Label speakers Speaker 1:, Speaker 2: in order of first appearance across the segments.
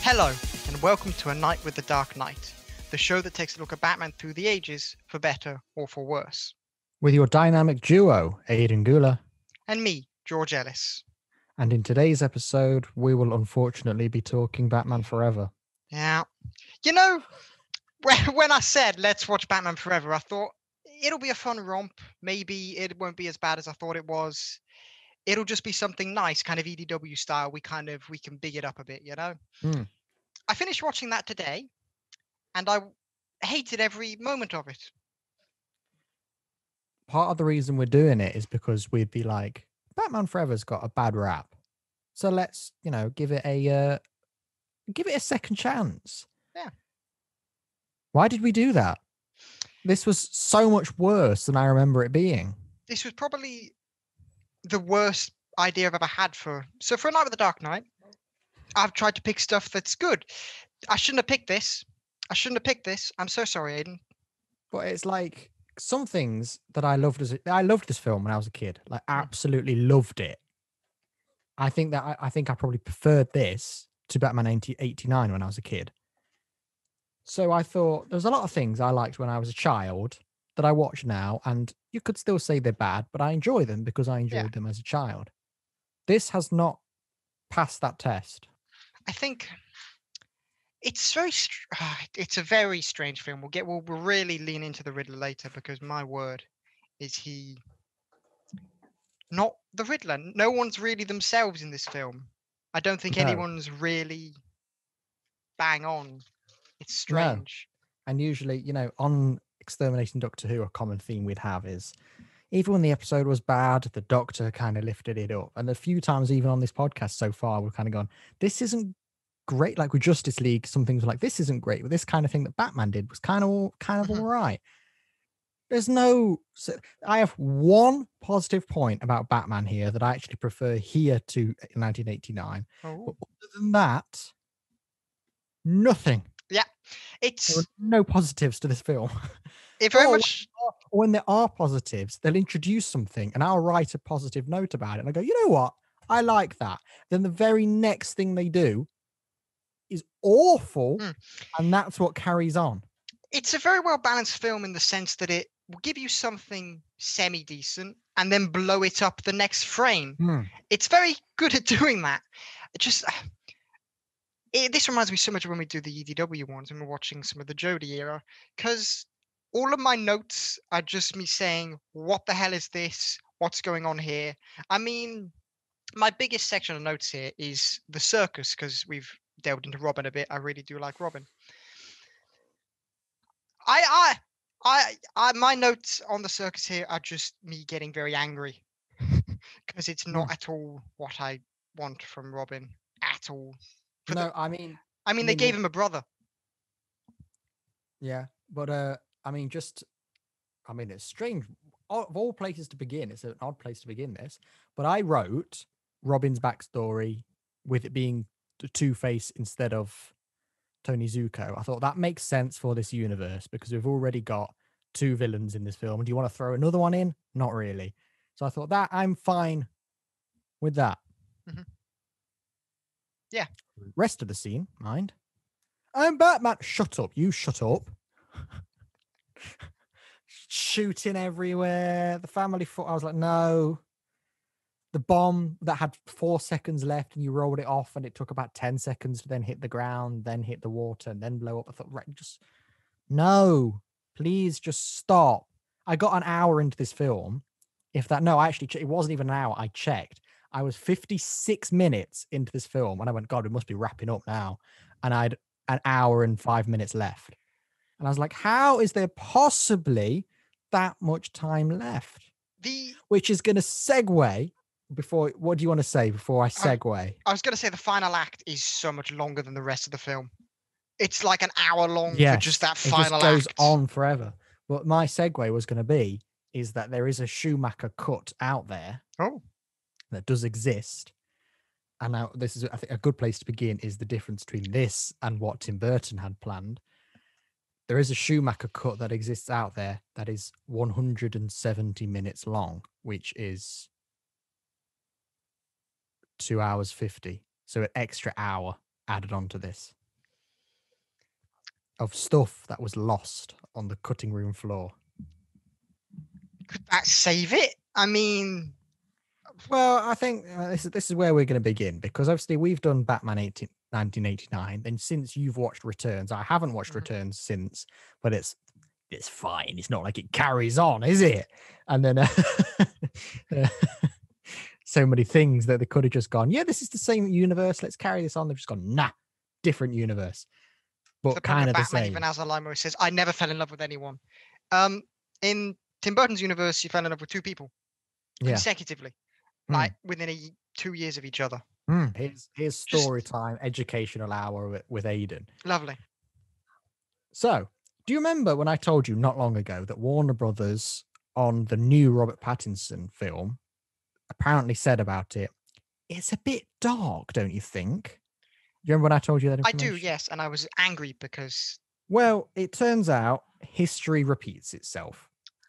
Speaker 1: Hello, and welcome to A Night with the Dark Knight, the show that takes a look at Batman through the ages, for better or for worse.
Speaker 2: With your dynamic duo, Aidan Gula.
Speaker 1: And me, George Ellis.
Speaker 2: And in today's episode, we will unfortunately be talking Batman Forever.
Speaker 1: Yeah. You know, when I said let's watch Batman Forever, I thought it'll be a fun romp. Maybe it won't be as bad as I thought it was. It'll just be something nice, kind of EDW style. We can big it up a bit, you know? I finished watching that today, and I hated every moment of it.
Speaker 2: Part of the reason we're doing it is because we'd be like, Batman Forever's got a bad rap, so let's give it a second chance.
Speaker 1: Yeah.
Speaker 2: Why did we do that? This was so much worse than I remember it being.
Speaker 1: This was probably the worst idea I've ever had for A Night with the Dark Knight. I've tried to pick stuff that's good. I shouldn't have picked this. I'm so sorry, Aidan.
Speaker 2: But it's like some things that I loved I loved this film when I was a kid. Like absolutely loved it. I think I probably preferred this to Batman 89 when I was a kid. So I thought there's a lot of things I liked when I was a child that I watch now, and you could still say they're bad, but I enjoy them because I enjoyed them as a child. This has not passed that test.
Speaker 1: I think it's it's a very strange film. We'll really lean into the Riddler later, because my word, is he not the Riddler. No one's really themselves in this film. I don't think anyone's really bang on. It's strange.
Speaker 2: No. And usually, on Exterminating Doctor Who, a common theme we'd have is even when the episode was bad, the Doctor kind of lifted it up. And a few times, even on this podcast so far, we've kind of gone, this isn't great. Like with Justice League, some things were like, this isn't great. But this kind of thing that Batman did was kind of all right. I have one positive point about Batman here that I actually prefer here to 1989.
Speaker 1: Oh.
Speaker 2: But other than that, nothing.
Speaker 1: Yeah,
Speaker 2: there are no positives to this film.
Speaker 1: It very much.
Speaker 2: When there are positives, they'll introduce something, and I'll write a positive note about it, and I go, you know what? I like that. Then the very next thing they do is awful, and that's what carries on.
Speaker 1: It's a very well balanced film in the sense that it will give you something semi-decent and then blow it up the next frame. It's very good at doing that. This reminds me so much of when we do the EDW ones and we're watching some of the Jodie era, because all of my notes are just me saying, what the hell is this? What's going on here? I mean, my biggest section of notes here is the Circus, because we've delved into Robin a bit. I really do like Robin. My notes on the Circus here are just me getting very angry because it's not at all what I want from Robin at all. I mean, they gave him a brother.
Speaker 2: Yeah, but it's strange. Of all places to begin, it's an odd place to begin this. But I wrote Robin's backstory with it being Two-Face instead of Tony Zuko. I thought that makes sense for this universe because we've already got two villains in this film. Do you want to throw another one in? Not really. So I thought that I'm fine with that.
Speaker 1: Yeah.
Speaker 2: Rest of the scene, mind. I'm Batman. Shut up. You shut up. Shooting everywhere. The family foot. I was like, no. The bomb that had 4 seconds left and you rolled it off and it took about 10 seconds to then hit the ground, then hit the water and then blow up. I thought, right, no, please just stop. I got an hour into this film. It wasn't even an hour. I checked. I was 56 minutes into this film and I went, God, we must be wrapping up now. And I had an hour and 5 minutes left. And I was like, how is there possibly that much time left? Which is going to segue what do you want to say before I segue?
Speaker 1: I was going to say the final act is so much longer than the rest of the film. It's like an hour long for just that final act.
Speaker 2: It just goes on forever. But my segue was going to be is that there is a Schumacher cut out there.
Speaker 1: Oh.
Speaker 2: That does exist. And now this is, I think, a good place to begin is the difference between this and what Tim Burton had planned. There is a Schumacher cut that exists out there that is 170 minutes long, which is 2 hours 50. So an extra hour added onto this of stuff that was lost on the cutting room floor.
Speaker 1: Could that save it? I mean,
Speaker 2: Well, I think this is where we're going to begin, because obviously we've done Batman 1989, and since you've watched Returns, I haven't watched Returns since, but it's fine. It's not like it carries on, is it? And then so many things that they could have just gone, yeah, this is the same universe. Let's carry this on. They've just gone, nah, different universe, but kind of the
Speaker 1: Batman
Speaker 2: same.
Speaker 1: even has a line where he says, "I never fell in love with anyone." In Tim Burton's universe, he fell in love with two people consecutively, like within 2 years of each other.
Speaker 2: Here's story time, educational hour with Aidan.
Speaker 1: Lovely.
Speaker 2: So, do you remember when I told you not long ago that Warner Brothers on the new Robert Pattinson film apparently said about it, it's a bit dark, don't you think? You remember when I told you that information?
Speaker 1: I do, yes, and I was angry because...
Speaker 2: Well, it turns out history repeats itself,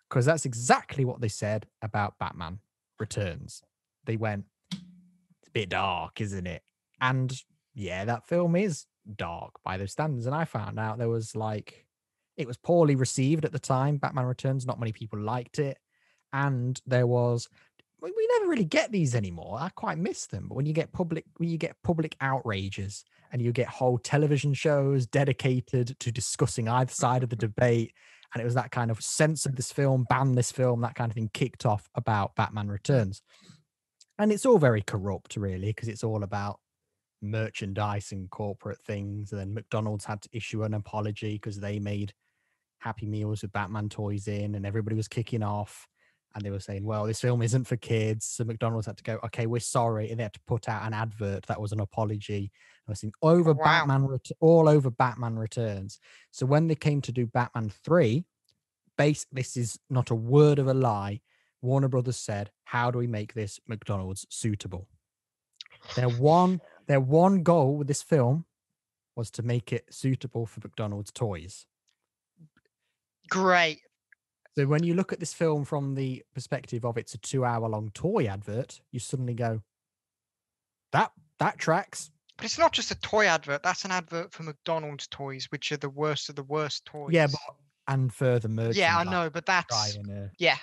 Speaker 2: because that's exactly what they said about Batman Returns. They went, it's a bit dark, isn't it? And yeah, that film is dark by those standards. And I found out there was it was poorly received at the time, Batman Returns. Not many people liked it. And there was, we never really get these anymore. I quite miss them. But when you get public outrages and you get whole television shows dedicated to discussing either side of the debate, and it was that kind of censor this film, ban this film, that kind of thing kicked off about Batman Returns. And it's all very corrupt, really, because it's all about merchandise and corporate things. And then McDonald's had to issue an apology because they made Happy Meals with Batman toys in, and everybody was kicking off. And they were saying, well, this film isn't for kids. So McDonald's had to go, okay, we're sorry. And they had to put out an advert that was an apology. I was over all over Batman Returns. So when they came to do Batman 3, this is not a word of a lie, Warner Brothers said, how do we make this McDonald's suitable? Their one goal with this film was to make it suitable for McDonald's toys.
Speaker 1: Great.
Speaker 2: So when you look at this film from the perspective of it's a 2-hour-long toy advert, you suddenly go, that tracks.
Speaker 1: But it's not just a toy advert. That's an advert for McDonald's toys, which are the worst of the worst toys.
Speaker 2: Yeah, and further merchandise.
Speaker 1: Yeah, I know, but that's... Yeah,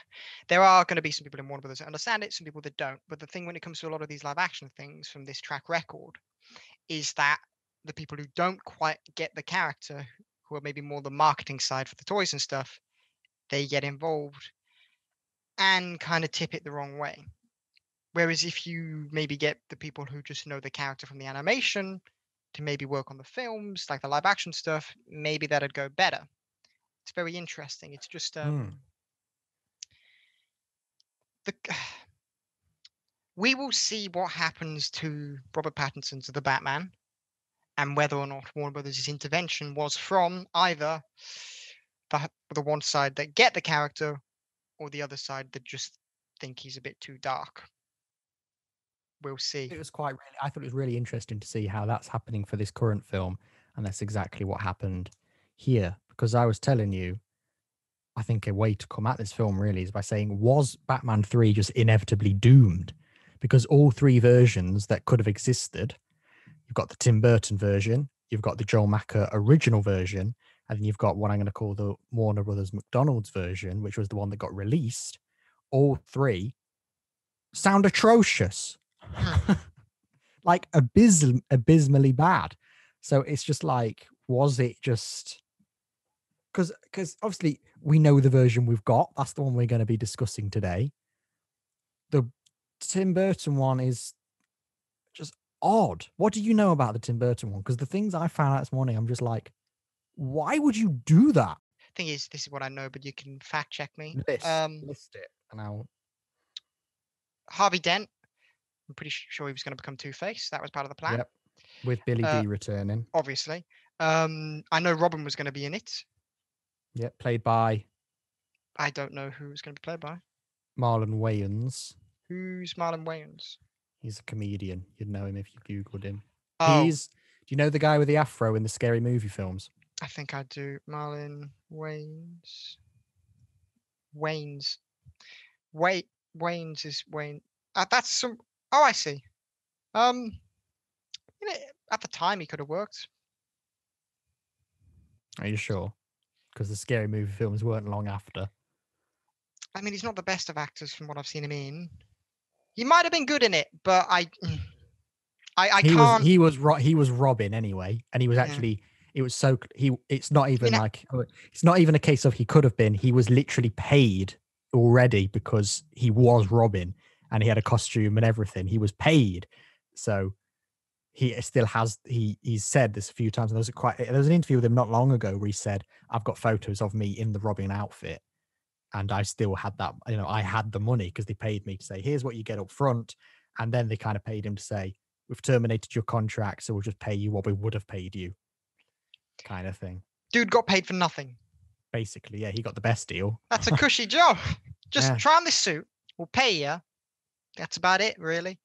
Speaker 1: there are going to be some people in Warner Brothers that understand it, some people that don't. But the thing when it comes to a lot of these live action things from this track record is that the people who don't quite get the character, who are maybe more the marketing side for the toys and stuff, they get involved and kind of tip it the wrong way. Whereas if you maybe get the people who just know the character from the animation to maybe work on the films, like the live action stuff, maybe that'd go better. It's very interesting. It's just we will see what happens to Robert Pattinson's The Batman, and whether or not Warner Brothers' intervention was from either the one side that get the character or the other side that just think he's a bit too dark. We'll see.
Speaker 2: I thought it was really interesting to see how that's happening for this current film, and that's exactly what happened here. Because I was telling you, I think a way to come at this film really is by saying, was Batman 3 just inevitably doomed? Because all three versions that could have existed, you've got the Tim Burton version, you've got the Joel Macker original version, and then you've got what I'm going to call the Warner Brothers McDonald's version, which was the one that got released. All three sound atrocious. Like abysmally bad. So it's just like, was it just... Because obviously we know the version we've got. That's the one we're going to be discussing today. The Tim Burton one is just odd. What do you know about the Tim Burton one? Because the things I found out this morning, I'm just like, why would you do that?
Speaker 1: Thing is, this is what I know, but you can fact check me.
Speaker 2: List it, and I'll...
Speaker 1: Harvey Dent. I'm pretty sure he was going to become Two-Face. That was part of the plan.
Speaker 2: Yep. With Billy D returning.
Speaker 1: Obviously. I know Robin was going to be in it.
Speaker 2: Yep, played by...
Speaker 1: I don't know who was going to be played by.
Speaker 2: Marlon Wayans.
Speaker 1: Who's Marlon Wayans?
Speaker 2: He's a comedian. You'd know him if you Googled him.
Speaker 1: Oh.
Speaker 2: Do you know the guy with the afro in the Scary Movie films?
Speaker 1: I think I do. Marlon Wayans. Wayans is Wayne. That's some... Oh, I see. at the time he could have worked.
Speaker 2: Are you sure? Because the Scary Movie films weren't long after.
Speaker 1: I mean, he's not the best of actors from what I've seen him in. He might have been good in it, but I can't.
Speaker 2: He was Robin anyway, and he was actually. It was so he. It's not even it's not even a case of he could have been. He was literally paid already because he was Robin, and he had a costume and everything. He was paid, so he still has. He's said this a few times. And there was an interview with him not long ago where he said, "I've got photos of me in the Robin outfit." And I still had that, I had the money because they paid me to say, here's what you get up front. And then they kind of paid him to say, we've terminated your contract, so we'll just pay you what we would have paid you, kind of thing.
Speaker 1: Dude got paid for nothing.
Speaker 2: Basically, yeah, he got the best deal.
Speaker 1: That's a cushy job. Just try on this suit. We'll pay you. That's about it, really.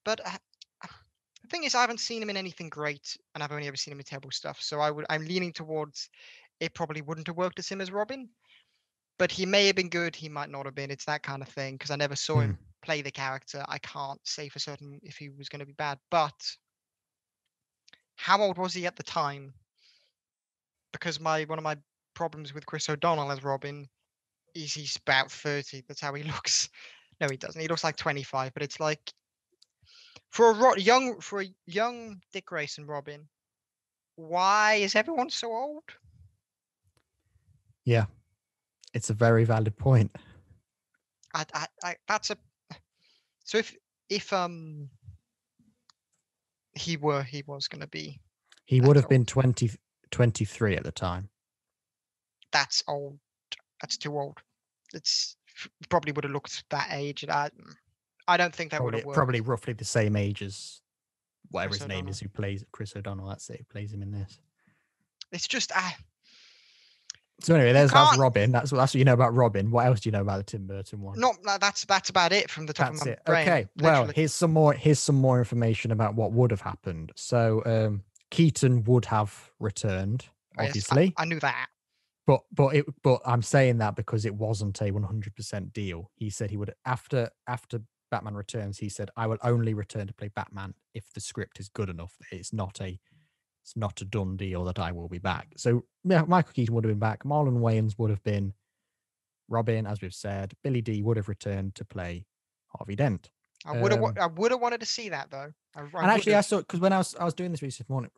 Speaker 1: But the thing is, I haven't seen him in anything great, and I've only ever seen him in terrible stuff. So I'm leaning towards it probably wouldn't have worked as him as Robin. But he may have been good, he might not have been. It's that kind of thing, because I never saw him play the character. I can't say for certain if he was going to be bad. But how old was he at the time? Because one of my problems with Chris O'Donnell as Robin is he's about 30. That's how he looks. No, he doesn't. He looks like 25. But it's like for a young Dick Grayson Robin, why is everyone so old?
Speaker 2: Yeah. It's a very valid point.
Speaker 1: So if he was going to be,
Speaker 2: he would have been 23 at the time.
Speaker 1: That's old. That's too old. It's probably would have looked that age. I don't think that would have worked.
Speaker 2: Probably roughly the same age as whatever his name is who plays Chris O'Donnell. That's it. Who plays him in this.
Speaker 1: It's just
Speaker 2: So anyway, that's Robin. That's what you know about Robin. What else do you know about the Tim Burton one?
Speaker 1: No, that's about it from the top of my brain.
Speaker 2: Okay, well, here's some more information about what would have happened. So Keaton would have returned, obviously.
Speaker 1: Yes, I knew that.
Speaker 2: But I'm saying that because it wasn't a 100% deal. He said he would after Batman Returns. He said, I will only return to play Batman if the script is good enough. It's not a done deal that I will be back. So yeah, Michael Keaton would have been back. Marlon Wayans would have been Robin, as we've said. Billy Dee would have returned to play Harvey Dent.
Speaker 1: I would have wanted to see that though.
Speaker 2: I saw, because when I was doing this research this morning,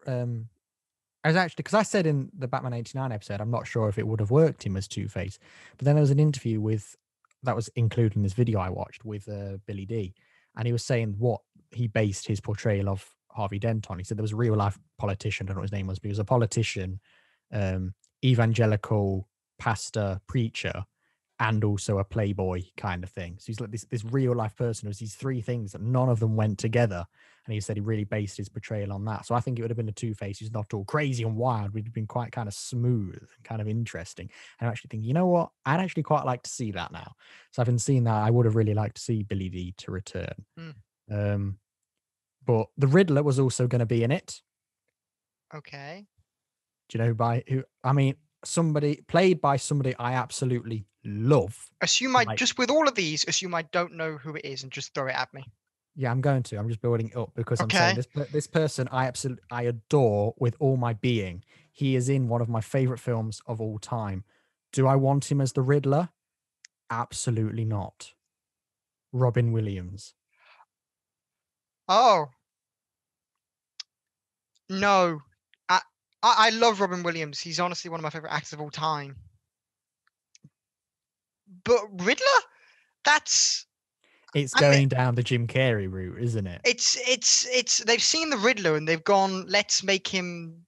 Speaker 2: I was actually, because I said in the Batman 89 episode, I'm not sure if it would have worked him as Two-Face. But then there was an interview that was included in this video I watched with Billy Dee, and he was saying what he based his portrayal of Harvey Dent on. He said there was a real life politician, I don't know what his name was, but he was a politician, evangelical pastor, preacher, and also a playboy kind of thing. So he's like this real life person. It was these three things that none of them went together. And he said he really based his portrayal on that. So I think it would have been a Two-Face who's not all crazy and wild. We'd have been quite kind of smooth and kind of interesting. And I actually think, you know what? I'd actually quite like to see that now. So having seen that, I would have really liked to see Billy Dee to return. But the Riddler was also going to be in it.
Speaker 1: Okay.
Speaker 2: Do you know who? I mean, somebody played by somebody I absolutely love.
Speaker 1: Just with all of these, assume I don't know who it is and just throw it at me.
Speaker 2: Yeah, I'm going to. I'm just building it up because I'm saying this person I adore with all my being. He is in one of my favorite films of all time. Do I want him as the Riddler? Absolutely not. Robin Williams.
Speaker 1: Oh. No. I love Robin Williams. He's honestly one of my favorite actors of all time. But Riddler?
Speaker 2: It's going down the Jim Carrey route, isn't it?
Speaker 1: It's they've seen the Riddler and they've gone, let's make him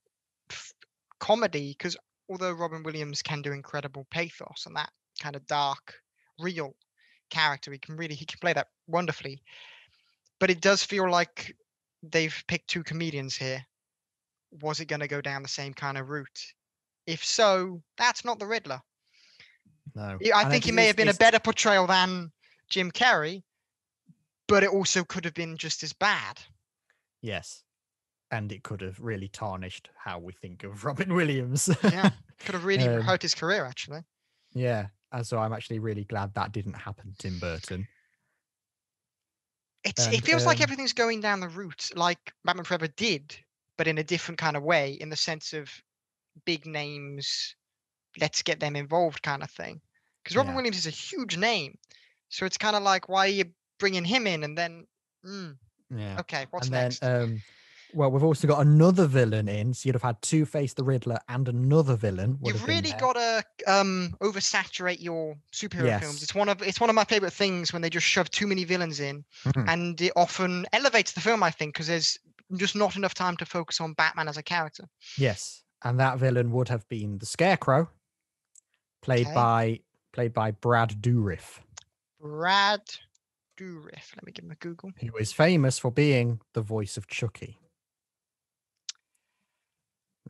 Speaker 1: comedy, because although Robin Williams can do incredible pathos and that kind of dark, real character, he can play that wonderfully. But it does feel like they've picked two comedians here. Was it going to go down the same kind of route? If so, that's not the Riddler.
Speaker 2: No.
Speaker 1: I think he may have been a better portrayal than Jim Carrey, but it also could have been just as bad.
Speaker 2: Yes. And it could have really tarnished how we think of Robin Williams.
Speaker 1: Yeah. Could have really hurt his career, actually.
Speaker 2: Yeah. And so I'm actually really glad that didn't happen, Tim Burton.
Speaker 1: It feels like everything's going down the route like Batman Forever did, but in a different kind of way, in the sense of big names, let's get them involved kind of thing. Because Robin
Speaker 2: Yeah.
Speaker 1: Williams is a huge name, so it's kind of like, why are you bringing him in? And then,
Speaker 2: Yeah.
Speaker 1: okay, what's
Speaker 2: And
Speaker 1: next?
Speaker 2: then, well, we've also got another villain in, so you'd have had Two-Face the Riddler and another villain would
Speaker 1: You've
Speaker 2: have been
Speaker 1: really
Speaker 2: there.
Speaker 1: got to oversaturate your superhero films.
Speaker 2: Yes.
Speaker 1: It's one of my favorite things when they just shove too many villains in,
Speaker 2: Mhm.
Speaker 1: and it often elevates the film, I think, because there's just not enough time to focus on Batman as a character.
Speaker 2: Yes, and that villain would have been the Scarecrow, played
Speaker 1: Okay.
Speaker 2: by Brad Dourif,
Speaker 1: Brad Dourif. Let me give him a Google.
Speaker 2: who is famous for being the voice of Chucky.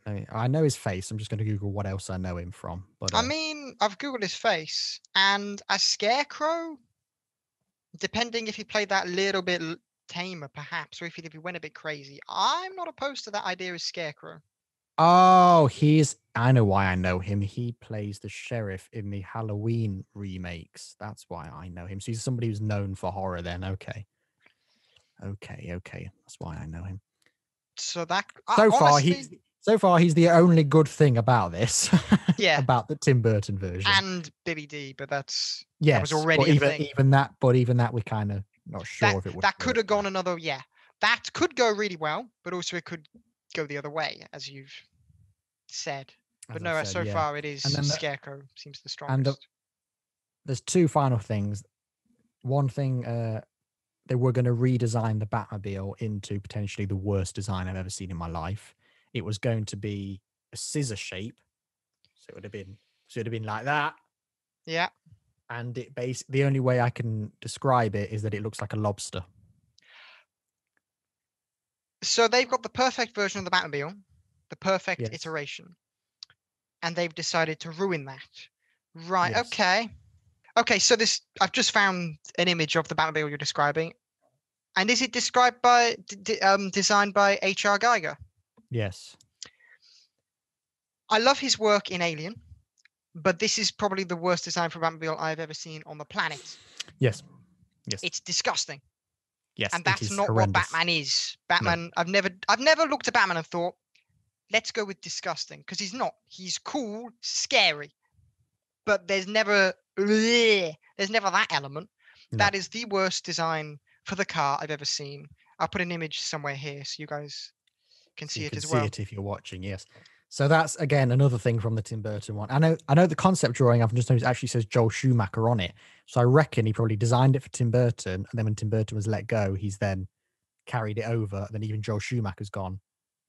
Speaker 2: I know his face. I'm just going to Google what else I know him from. But
Speaker 1: I mean, I've Googled his face, and as Scarecrow, depending if he played that little bit tamer, perhaps, or if he went a bit crazy, I'm not opposed to that idea as Scarecrow.
Speaker 2: oh, I know why I know him. He plays the sheriff in the Halloween remakes. That's why I know him. So he's somebody who's known for horror then. Okay. That's why I know him.
Speaker 1: So that
Speaker 2: Honestly, so far he's the only good thing about this.
Speaker 1: Yeah.
Speaker 2: About the Tim Burton version.
Speaker 1: And Billy D, but that was
Speaker 2: Yes,
Speaker 1: already
Speaker 2: but
Speaker 1: a
Speaker 2: even
Speaker 1: thing.
Speaker 2: even that we're kind of not sure if it would.
Speaker 1: That could have gone another. Yeah, that could go really well, but also it could go the other way, as you've said. But no, so far it is Scarecrow seems the strongest.
Speaker 2: And there's two final things. One thing, they were going to redesign the Batmobile into potentially the worst design I've ever seen in my life. It was going to be a scissor shape, so it would have been like that.
Speaker 1: Yeah.
Speaker 2: And the only way I can describe it is that it looks like a lobster.
Speaker 1: So they've got the perfect version of the Batmobile, the perfect
Speaker 2: Yes.
Speaker 1: iteration, and they've decided to ruin that. Right.
Speaker 2: Yes.
Speaker 1: Okay. So I've just found an image of the Batmobile you're describing, and is it designed by H.R. Geiger?
Speaker 2: Yes.
Speaker 1: I love his work in Alien, but this is probably the worst design for Batmobile I've ever seen on the planet.
Speaker 2: Yes.
Speaker 1: It's disgusting.
Speaker 2: Yes,
Speaker 1: and that's not
Speaker 2: horrendous.
Speaker 1: what Batman is. Batman, no. I've never looked at Batman and thought, let's go with disgusting, because he's not. He's cool, scary, but there's never that element. No. That is the worst design for the car I've ever seen. I'll put an image somewhere here so you guys can see it as well.
Speaker 2: See it if you're watching, yes. So that's again another thing from the Tim Burton one. I know the concept drawing I've just noticed actually says Joel Schumacher on it. So I reckon he probably designed it for Tim Burton, and then when Tim Burton was let go, he's then carried it over. And then even Joel Schumacher's gone,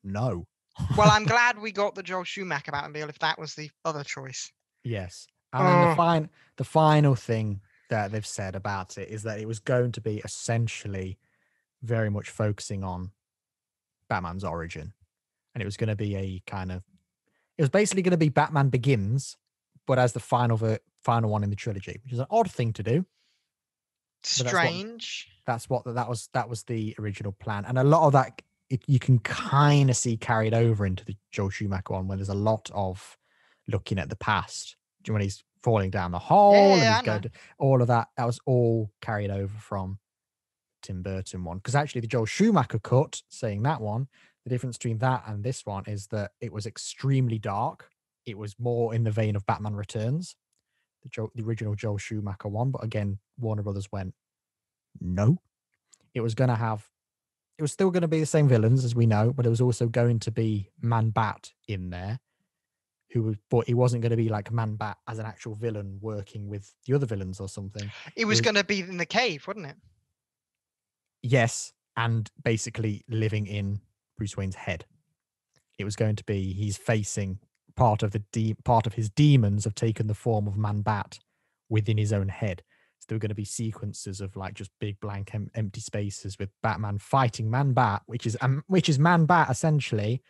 Speaker 2: no.
Speaker 1: Well, I'm glad we got the Joel Schumacher Batmobile if that was the other choice.
Speaker 2: Yes. And then the final thing that they've said about it is that it was going to be essentially very much focusing on Batman's origin. And it was going to be it was basically going to be Batman Begins, but as the final one in the trilogy, which is an odd thing to do.
Speaker 1: Strange.
Speaker 2: That was the original plan. And a lot of that you can kind of see carried over into the Joel Schumacher one, where there's a lot of looking at the past. When he's falling down the hole and he's going to all of that. That was all carried over from Tim Burton one. Because actually the Joel Schumacher cut, saying that one, the difference between that and this one is that it was extremely dark. It was more in the vein of Batman Returns, the original Joel Schumacher one. But again, Warner Brothers went, no. It was still going to be the same villains as we know, but it was also going to be Man-Bat in there. But he wasn't going to be like Man-Bat as an actual villain working with the other villains or something.
Speaker 1: It was going to be in the cave, wasn't it?
Speaker 2: Yes, and basically living in Bruce Wayne's head. It was going to be he's facing part of his demons have taken the form of Man-Bat within his own head. So there were going to be sequences of like just big blank empty spaces with Batman fighting Man-Bat, which is Man-Bat essentially,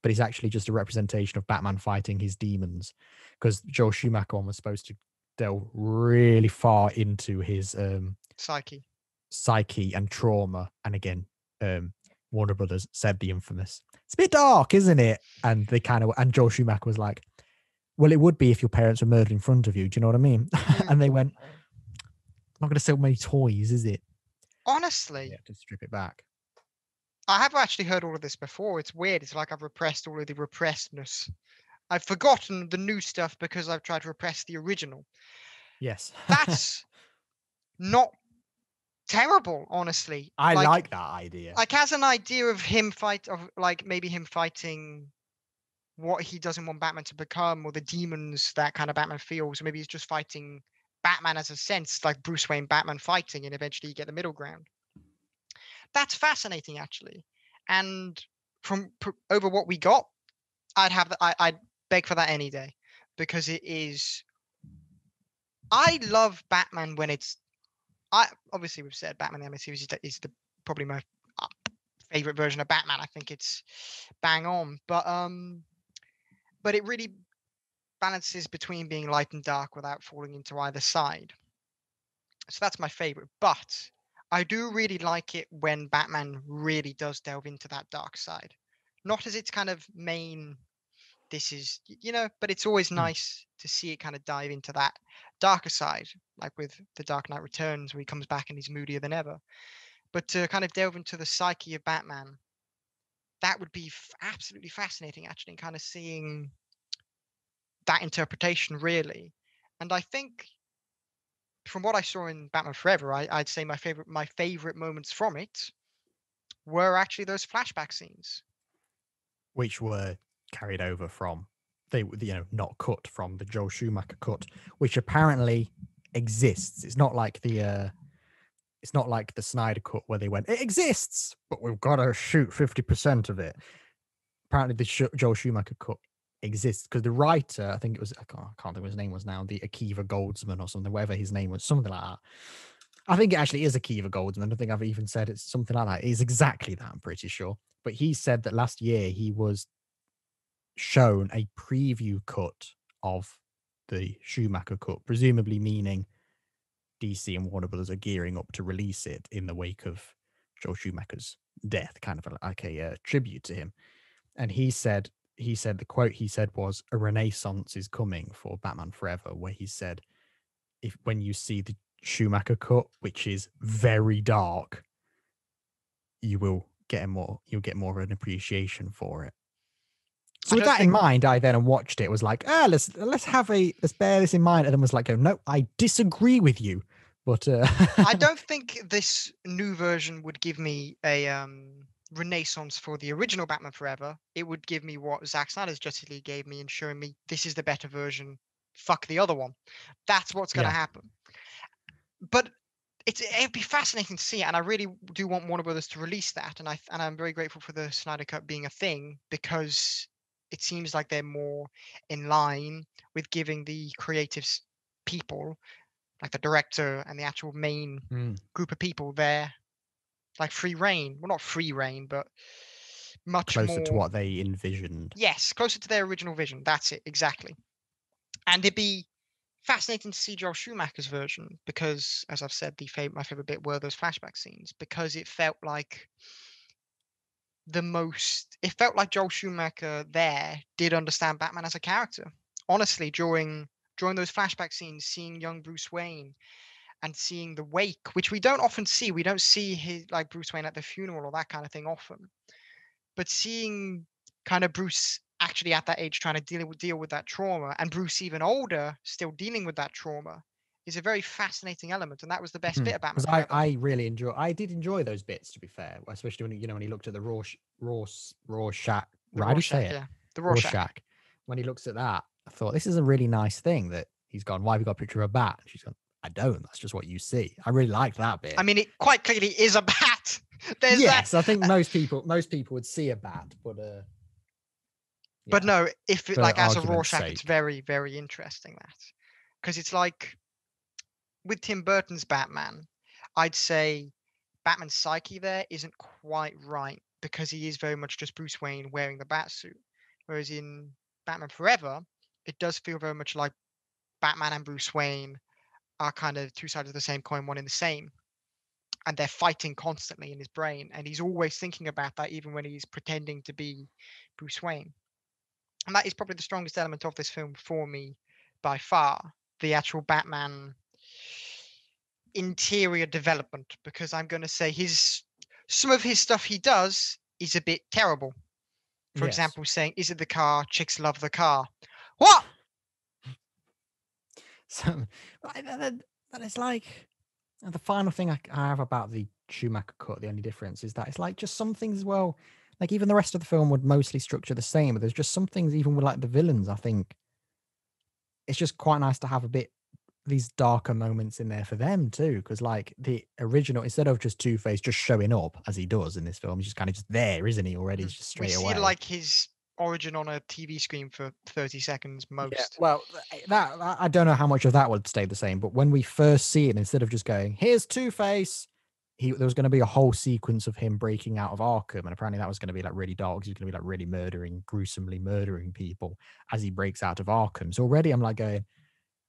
Speaker 2: but he's actually just a representation of Batman fighting his demons. Because Joel Schumacher one was supposed to delve really far into his psyche and trauma. And again, Warner Brothers said the infamous, it's a bit dark, isn't it? And and Joel Schumacher was like, well, it would be if your parents were murdered in front of you. Do you know what I mean? And they went, not going to sell many toys, is it?
Speaker 1: Honestly.
Speaker 2: You have to strip it back.
Speaker 1: I have actually heard all of this before. It's weird. It's like I've repressed all of the repressedness. I've forgotten the new stuff because I've tried to repress the original.
Speaker 2: Yes.
Speaker 1: That's not terrible, honestly.
Speaker 2: I like that idea.
Speaker 1: Like as an idea of him maybe him fighting what he doesn't want Batman to become, or the demons that kind of Batman feels. Maybe he's just fighting Batman as a sense, like Bruce Wayne Batman fighting, and eventually you get the middle ground. That's fascinating, actually. And over what we got, I'd beg for that any day, because it is. I love Batman when it's. Obviously we've said Batman the Animated Series is probably my favorite version of Batman. I think it's bang on, but it really balances between being light and dark without falling into either side. So that's my favorite. But I do really like it when Batman really does delve into that dark side. Not as its kind of main, this is, but it's always nice to see it kind of dive into that darker side, like with The Dark Knight Returns, where he comes back and he's moodier than ever. But to kind of delve into the psyche of Batman, that would be absolutely fascinating, actually, kind of seeing that interpretation, really. And I think from what I saw in Batman Forever, I'd say my favorite moments from it were actually those flashback scenes,
Speaker 2: which were carried over from not cut from the Joel Schumacher cut, which apparently exists. It's not like the Snyder cut where they went, it exists, but we've got to shoot 50% of it. Apparently the Joel Schumacher cut exists because the writer, I think it was, I can't think what his name was now, the Akiva Goldsman or something, whatever his name was, something like that. I think it actually is Akiva Goldsman. I think I've even said it's something like that. It's exactly that, I'm pretty sure. But he said that last year he was shown a preview cut of the Schumacher cut, presumably meaning DC and Warner Brothers are gearing up to release it in the wake of Joel Schumacher's death, kind of like a tribute to him. And he said the quote he said was, "A renaissance is coming for Batman Forever," where he said, when you see the Schumacher cut, which is very dark, you'll get more of an appreciation for it. So with that in mind, I then watched it, was like, let's bear this in mind, and then was like, no, I disagree with you. But
Speaker 1: I don't think this new version would give me a renaissance for the original Batman Forever. It would give me what Zack Snyder's Justice League gave me, and showing me this is the better version. Fuck the other one. That's what's going to happen. But it'd be fascinating to see, and I really do want Warner Brothers to release that. And I'm very grateful for the Snyder Cut being a thing, because it seems like they're more in line with giving the creative people, like the director and the actual main group of people, there, like free reign. Well, not free reign, but much
Speaker 2: closer
Speaker 1: more
Speaker 2: to what they envisioned.
Speaker 1: Yes, closer to their original vision. That's it, exactly. And it'd be fascinating to see Joel Schumacher's version, because, as I've said, my favorite bit were those flashback scenes, because it felt like Joel Schumacher there did understand Batman as a character. Honestly, during those flashback scenes, seeing young Bruce Wayne and seeing the wake, which we don't often see. We don't see Bruce Wayne at the funeral or that kind of thing often. But seeing kind of Bruce actually at that age trying to deal with that trauma, and Bruce even older still dealing with that trauma, is a very fascinating element. And that was the best bit of Batman Forever.
Speaker 2: I did enjoy those bits, to be fair, especially when he looked at the Rorschach. How do you say it?
Speaker 1: Yeah, the Rorschach.
Speaker 2: When he looks at that, I thought, this is a really nice thing that he's gone, why have you got a picture of a bat? And she's gone, I don't. That's just what you see. I really liked that bit.
Speaker 1: I mean, it quite clearly is a bat.
Speaker 2: Yes, I think most people would see a bat, but
Speaker 1: but no, if it, like as a Rorschach,
Speaker 2: sake.
Speaker 1: it's very, very interesting, that, because it's like with Tim Burton's Batman, I'd say Batman's psyche there isn't quite right, because he is very much just Bruce Wayne wearing the bat suit. Whereas in Batman Forever, it does feel very much like Batman and Bruce Wayne are kind of two sides of the same coin, one in the same. And they're fighting constantly in his brain. And he's always thinking about that, even when he's pretending to be Bruce Wayne. And that is probably the strongest element of this film for me by far, the actual Batman interior development, because I'm going to say his some of his stuff he does is a bit terrible. For
Speaker 2: Yes.
Speaker 1: example, saying, "Is it the car? Chicks love the car." What?
Speaker 2: So that is like the final thing I have about the Schumacher cut. The only difference is that it's like just some things as well. Like even the rest of the film would mostly structure the same, but there's just some things even with like the villains. I think it's just quite nice to have a bit these darker moments in there for them too, because like the original, instead of just Two-Face just showing up as he does in this film, he's just kind of just there, isn't he? Already, he's just
Speaker 1: We
Speaker 2: straight
Speaker 1: see
Speaker 2: away.
Speaker 1: like his origin on a TV screen for 30 seconds
Speaker 2: Yeah,
Speaker 1: most.
Speaker 2: well, that I don't know how much of that would stay the same, but when we first see it, instead of just going, "Here's Two-Face," there was going to be a whole sequence of him breaking out of Arkham, and apparently that was going to be like really dark. 'Cause he was going to be like really gruesomely murdering people as he breaks out of Arkham. So already I'm like going,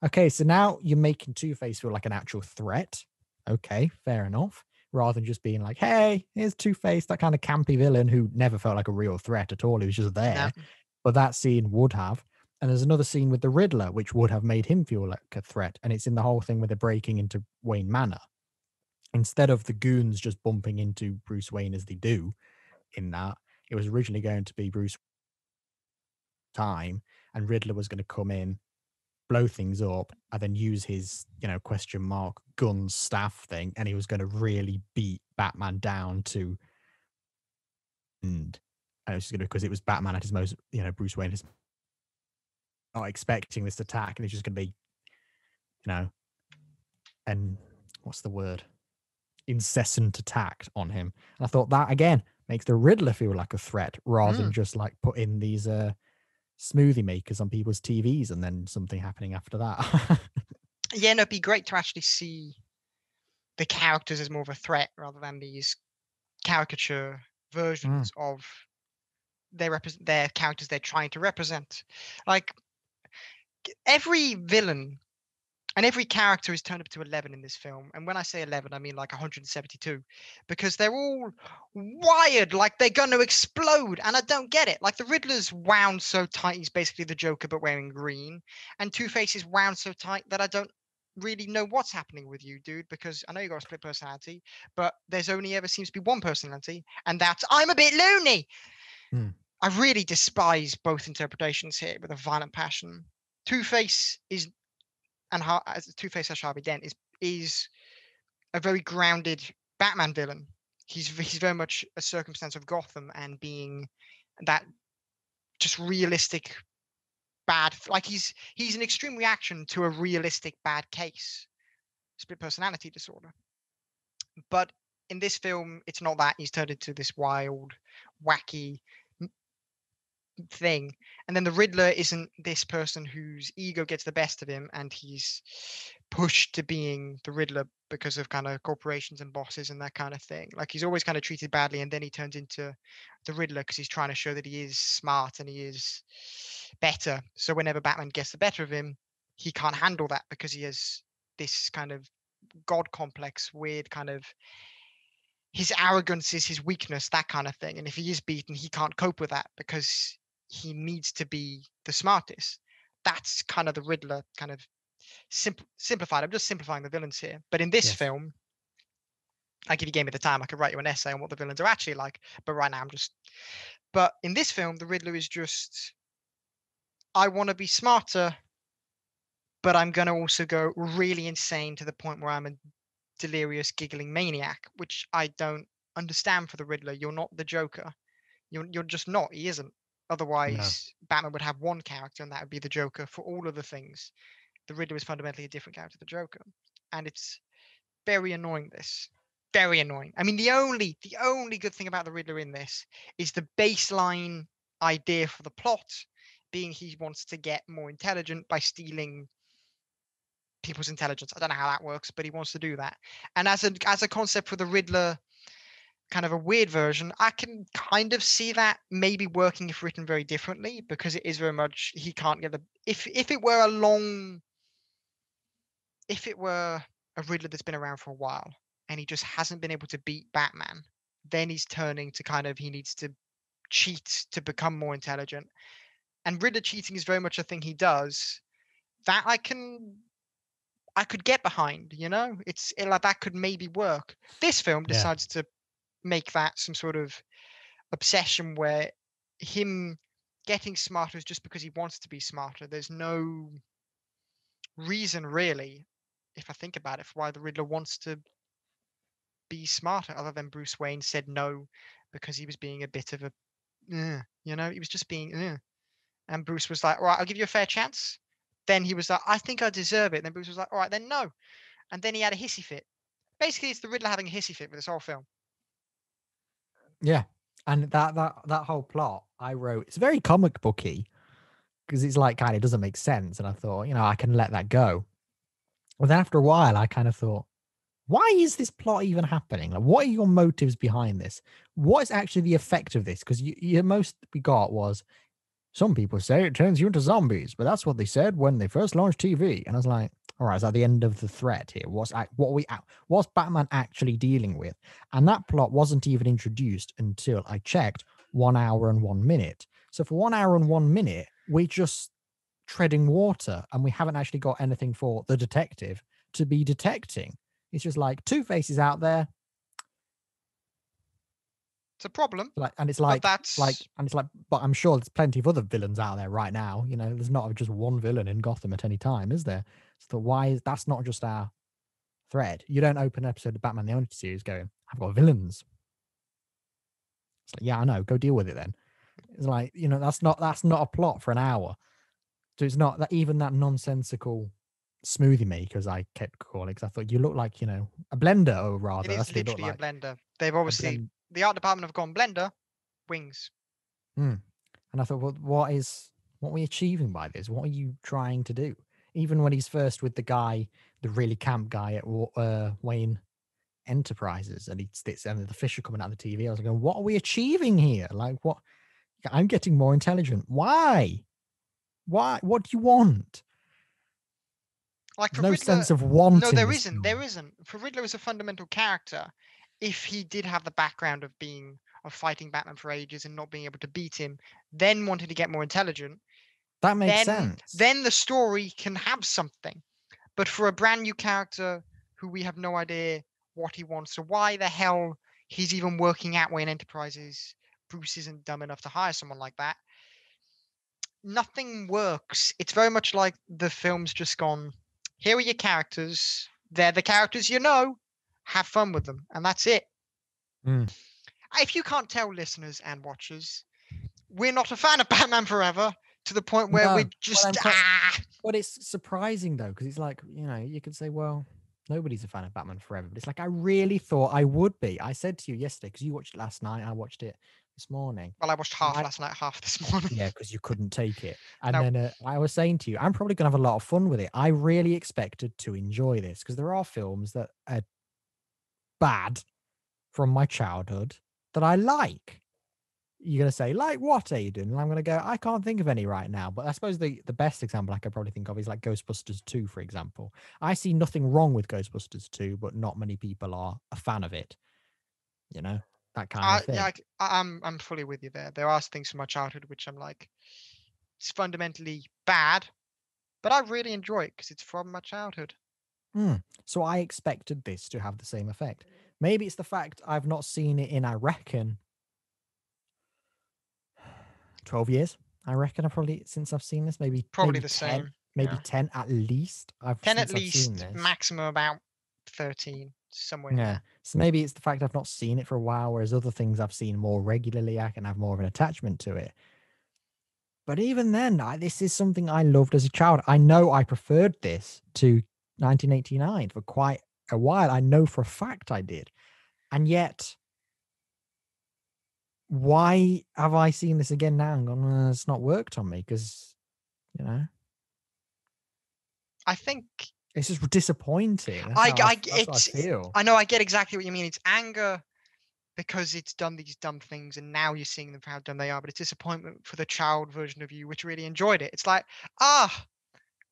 Speaker 2: okay, so now you're making Two-Face feel like an actual threat. Okay, fair enough. Rather than just being like, "Hey, here's Two-Face," that kind of campy villain who never felt like a real threat at all. He was just
Speaker 1: No.
Speaker 2: there. But that scene would have. And there's another scene with the Riddler, which would have made him feel like a threat. And it's in the whole thing where they're breaking into Wayne Manor. Instead of the goons just bumping into Bruce Wayne as they do in that, it was originally going to be Bruce time, and Riddler was going to come in, blow things up, and then use his, question mark gun staff thing, and he was going to really beat Batman down to end. And it was just going to, because it was Batman at his most, Bruce Wayne is not expecting this attack, and it's just going to be, and what's the word? Incessant attack on him. And I thought that again makes the Riddler feel like a threat rather than just like putting these smoothie makers on people's TVs and then something happening after that.
Speaker 1: Yeah, no, it'd be great to actually see the characters as more of a threat rather than these caricature versions of their characters they're trying to represent. Like every villain and every character is turned up to 11 in this film. And when I say 11, I mean like 172, because they're all wired like they're going to explode. And I don't get it. Like the Riddler's wound so tight, he's basically the Joker, but wearing green. And Two-Face is wound so tight that I don't really know what's happening with you, dude, because I know you got a split personality, but there's only ever seems to be one personality, and that's I'm a bit loony. I really despise both interpretations here with a violent passion. Two-Face is, and how as Two-Face as Harvey Dent is a very grounded Batman villain. He's very much a circumstance of Gotham and being that just realistic bad, like he's an extreme reaction to a realistic bad case, split personality disorder. But in this film, it's not that. He's turned into this wild, wacky thing. And then the Riddler isn't this person whose ego gets the best of him and he's pushed to being the Riddler because of kind of corporations and bosses and that kind of thing. Like he's always kind of treated badly, and then he turns into the Riddler because he's trying to show that he is smart and he is better. So whenever Batman gets the better of him, he can't handle that because he has this kind of god complex, weird kind of, his arrogance is his weakness, that kind of thing. And if he is beaten, he can't cope with that because he needs to be the smartest. That's kind of the Riddler kind of simplified. I'm just simplifying the villains here. But in this film, like if you gave me the time, I could write you an essay on what the villains are actually like. But right now but in this film, the Riddler is just, I want to be smarter, but I'm going to also go really insane to the point where I'm a delirious, giggling maniac, which I don't understand for the Riddler. You're not the Joker. You're just not. He isn't. Otherwise, Batman would have one character, and that would be the Joker for all of the things. The Riddler is fundamentally a different character to the Joker, and it's very annoying. This very annoying. I mean, the only good thing about the Riddler in this is the baseline idea for the plot being he wants to get more intelligent by stealing people's intelligence. I don't know how that works, but he wants to do that. And as a concept for the Riddler, kind of a weird version, I can kind of see that maybe working if written very differently, because it is very much he can't get the if it were a Riddler that's been around for a while and he just hasn't been able to beat Batman, then he's turning to kind of he needs to cheat to become more intelligent. And Riddler cheating is very much a thing he does that I could get behind, like that could maybe work. This film decides to make that some sort of obsession where him getting smarter is just because he wants to be smarter. There's no reason really, if I think about it, for why the Riddler wants to be smarter, other than Bruce Wayne said no because he was being a bit of a, he was just being, and Bruce was like, all right, I'll give you a fair chance. Then he was like, I think I deserve it. And then Bruce was like, all right, then no. And then he had a hissy fit. Basically, it's the Riddler having a hissy fit with this whole film.
Speaker 2: Yeah. And that whole plot I wrote, it's very comic booky because it's like kind of doesn't make sense. And I thought, I can let that go. But then after a while, I kind of thought, why is this plot even happening? Like, what are your motives behind this? What is actually the effect of this? Because the most we got was, some people say it turns you into zombies, but that's what they said when they first launched TV. And I was like, all right, is that the end of the threat here? What's Batman actually dealing with? And that plot wasn't even introduced until I checked 1 hour and 1 minute. So for 1 hour and 1 minute, we're just treading water and we haven't actually got anything for the detective to be detecting. It's just like Two-Face is out there.
Speaker 1: It's a problem.
Speaker 2: But I'm sure there's plenty of other villains out there right now. There's not just one villain in Gotham at any time, is there? So that's not just our thread. You don't open an episode of Batman the Animated Series going, I've got villains. It's like, yeah, I know. Go deal with it then. It's like, that's not a plot for an hour. So it's not that even that nonsensical smoothie maker, as I kept calling it, because I thought you look like, a blender, or rather.
Speaker 1: It is literally a blender. They've obviously, the art department have gone blender, wings.
Speaker 2: And I thought, well, what are we achieving by this? What are you trying to do? Even when he's first with the really camp guy at Wayne Enterprises, and and the fish are coming out of the TV, I was like, what are we achieving here? Like, what? I'm getting more intelligent. Why? What do you want?
Speaker 1: Like,
Speaker 2: There's no sense of wanting.
Speaker 1: No, there isn't. There isn't. For Riddler as a fundamental character, if he did have the background of fighting Batman for ages and not being able to beat him, then wanted to get more intelligent,
Speaker 2: that makes sense.
Speaker 1: Then the story can have something. But for a brand new character who we have no idea what he wants, so why the hell he's even working at Wayne Enterprises, Bruce isn't dumb enough to hire someone like that. Nothing works. It's very much like the film's just gone, here are your characters. They're the characters have fun with them. And that's it. If you can't tell, listeners and watchers, we're not a fan of Batman Forever, to the point where we're just...
Speaker 2: But it's surprising, though, because it's like, you could say, well, nobody's a fan of Batman Forever. But it's like, I really thought I would be. I said to you yesterday, because you watched it last night, I watched it this morning.
Speaker 1: Well, I watched half last night, half this morning.
Speaker 2: Yeah, because you couldn't take it. And then I was saying to you, I'm probably going to have a lot of fun with it. I really expected to enjoy this, because there are films that are bad from my childhood that I like. You're going to say, like what, Aiden? And I'm going to go, I can't think of any right now. But I suppose the best example I could probably think of is like Ghostbusters 2, for example. I see nothing wrong with Ghostbusters 2, but not many people are a fan of it. That kind of thing.
Speaker 1: Yeah, I'm fully with you there. There are things from my childhood which I'm like, it's fundamentally bad, but I really enjoy it because it's from my childhood.
Speaker 2: So I expected this to have the same effect. Maybe it's the fact I've not seen it in, I reckon, 12 years. I reckon since I've seen this, maybe
Speaker 1: the
Speaker 2: 10,
Speaker 1: same.
Speaker 2: Maybe 10 at least.
Speaker 1: 10 at least, maximum about 13, somewhere in there.
Speaker 2: So maybe it's the fact I've not seen it for a while, whereas other things I've seen more regularly, I can have more of an attachment to it. But even then, this is something I loved as a child. I know I preferred this to 1989 for quite a while. I know for a fact I did. And yet, why have I seen this again now and gone, it's not worked on me? Because,
Speaker 1: I think
Speaker 2: it's just disappointing. That's
Speaker 1: I
Speaker 2: how I feel.
Speaker 1: I know, I get exactly what you mean. It's anger because it's done these dumb things and now you're seeing them for how dumb they are, but it's disappointment for the child version of you which really enjoyed it. It's like,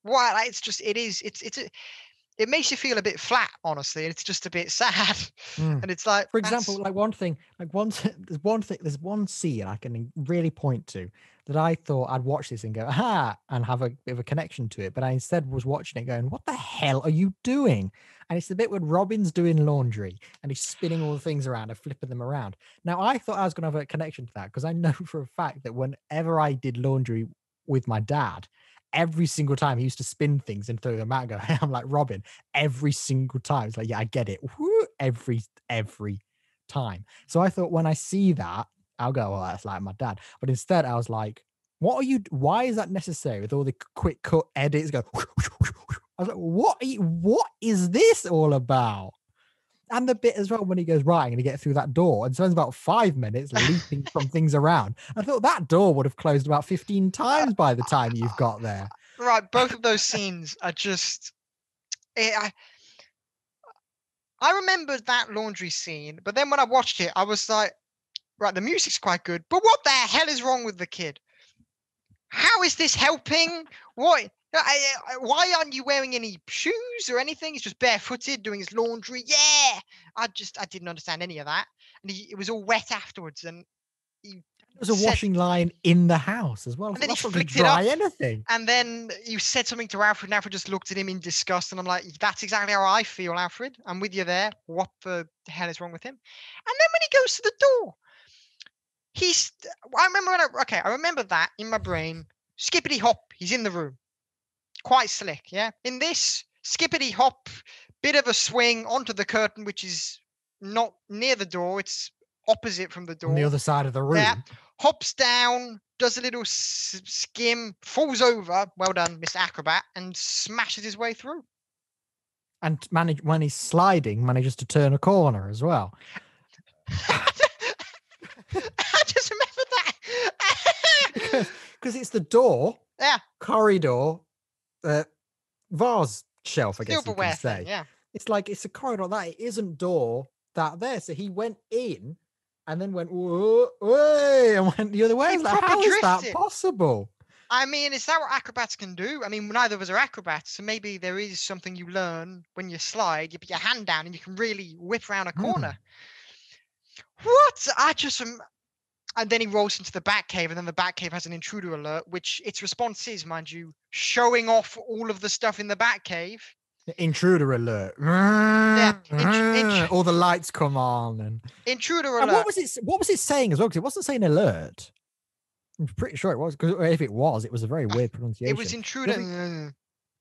Speaker 1: why? It's just, it's
Speaker 2: Yeah.
Speaker 1: it makes you feel a bit flat, honestly. And it's just a bit sad.
Speaker 2: Mm.
Speaker 1: And it's like,
Speaker 2: For example, like one thing, there's one scene I can really point to that I thought I'd watch this and go, aha, and have a bit of a connection to it. But I instead was watching it going, what the hell are you doing? And it's the bit when Robin's doing laundry and he's spinning all the things around and flipping them around. Now, I thought I was going to have a connection to that because I know for a fact that whenever I did laundry with my dad, every single time he used to spin things and throw them out and go, hey, I'm like Robin, every single time. It's like, yeah, I get it. Woo, every time. So I thought when I see that, I'll go, well, that's like my dad. But instead, I was like, why is that necessary with all the quick cut edits? Go, I was like, what is this all about? And the bit as well when he goes, right, I'm going to get through that door and spends about 5 minutes leaping from things around. I thought that door would have closed about 15 times by the time you've got there.
Speaker 1: right, both of those scenes are just. I remembered that laundry scene, but then when I watched it, I was like, right, the music's quite good, but what the hell is wrong with the kid? How is this helping? What? Why aren't you wearing any shoes or anything? He's just barefooted doing his laundry. Yeah, I didn't understand any of that, and it was all wet afterwards, and he
Speaker 2: There's a washing line in the house as well.
Speaker 1: And then he
Speaker 2: That's not going to
Speaker 1: flicked it up.
Speaker 2: dry anything.
Speaker 1: And then you said something to Alfred, and Alfred just looked at him in disgust. And I'm like, that's exactly how I feel, Alfred. I'm with you there. What the hell is wrong with him? And then when he goes to the door, I remember that in my brain. Skippity hop, he's in the room. Quite slick, yeah? In this, skippity hop, bit of a swing onto the curtain, which is not near the door. It's opposite from the door.
Speaker 2: On the other side of the room.
Speaker 1: Yeah. Hops down, does a little skim, falls over. Well done, Mr. Acrobat, and smashes his way through.
Speaker 2: And when he's sliding, manages to turn a corner as well.
Speaker 1: I just remember that.
Speaker 2: Because it's the door, corridor, vase shelf, I guess you can say.
Speaker 1: Thing, yeah.
Speaker 2: It's like it's a corridor that it isn't door that there. So he went in and then went way and went the other way. Like, how is that possible?
Speaker 1: I mean, is that what acrobats can do? I mean, neither of us are acrobats, so maybe there is something you learn when you slide. You put your hand down and you can really whip around a corner. What? And then he rolls into the Batcave, and then the Batcave has an intruder alert, which its response is, mind you, showing off all of the stuff in the Batcave.
Speaker 2: Intruder alert. Yeah, all the lights come on and
Speaker 1: intruder alert.
Speaker 2: And what was it saying as well? Because it wasn't saying alert. I'm pretty sure it was. Because if it was a very weird pronunciation.
Speaker 1: It was intruder.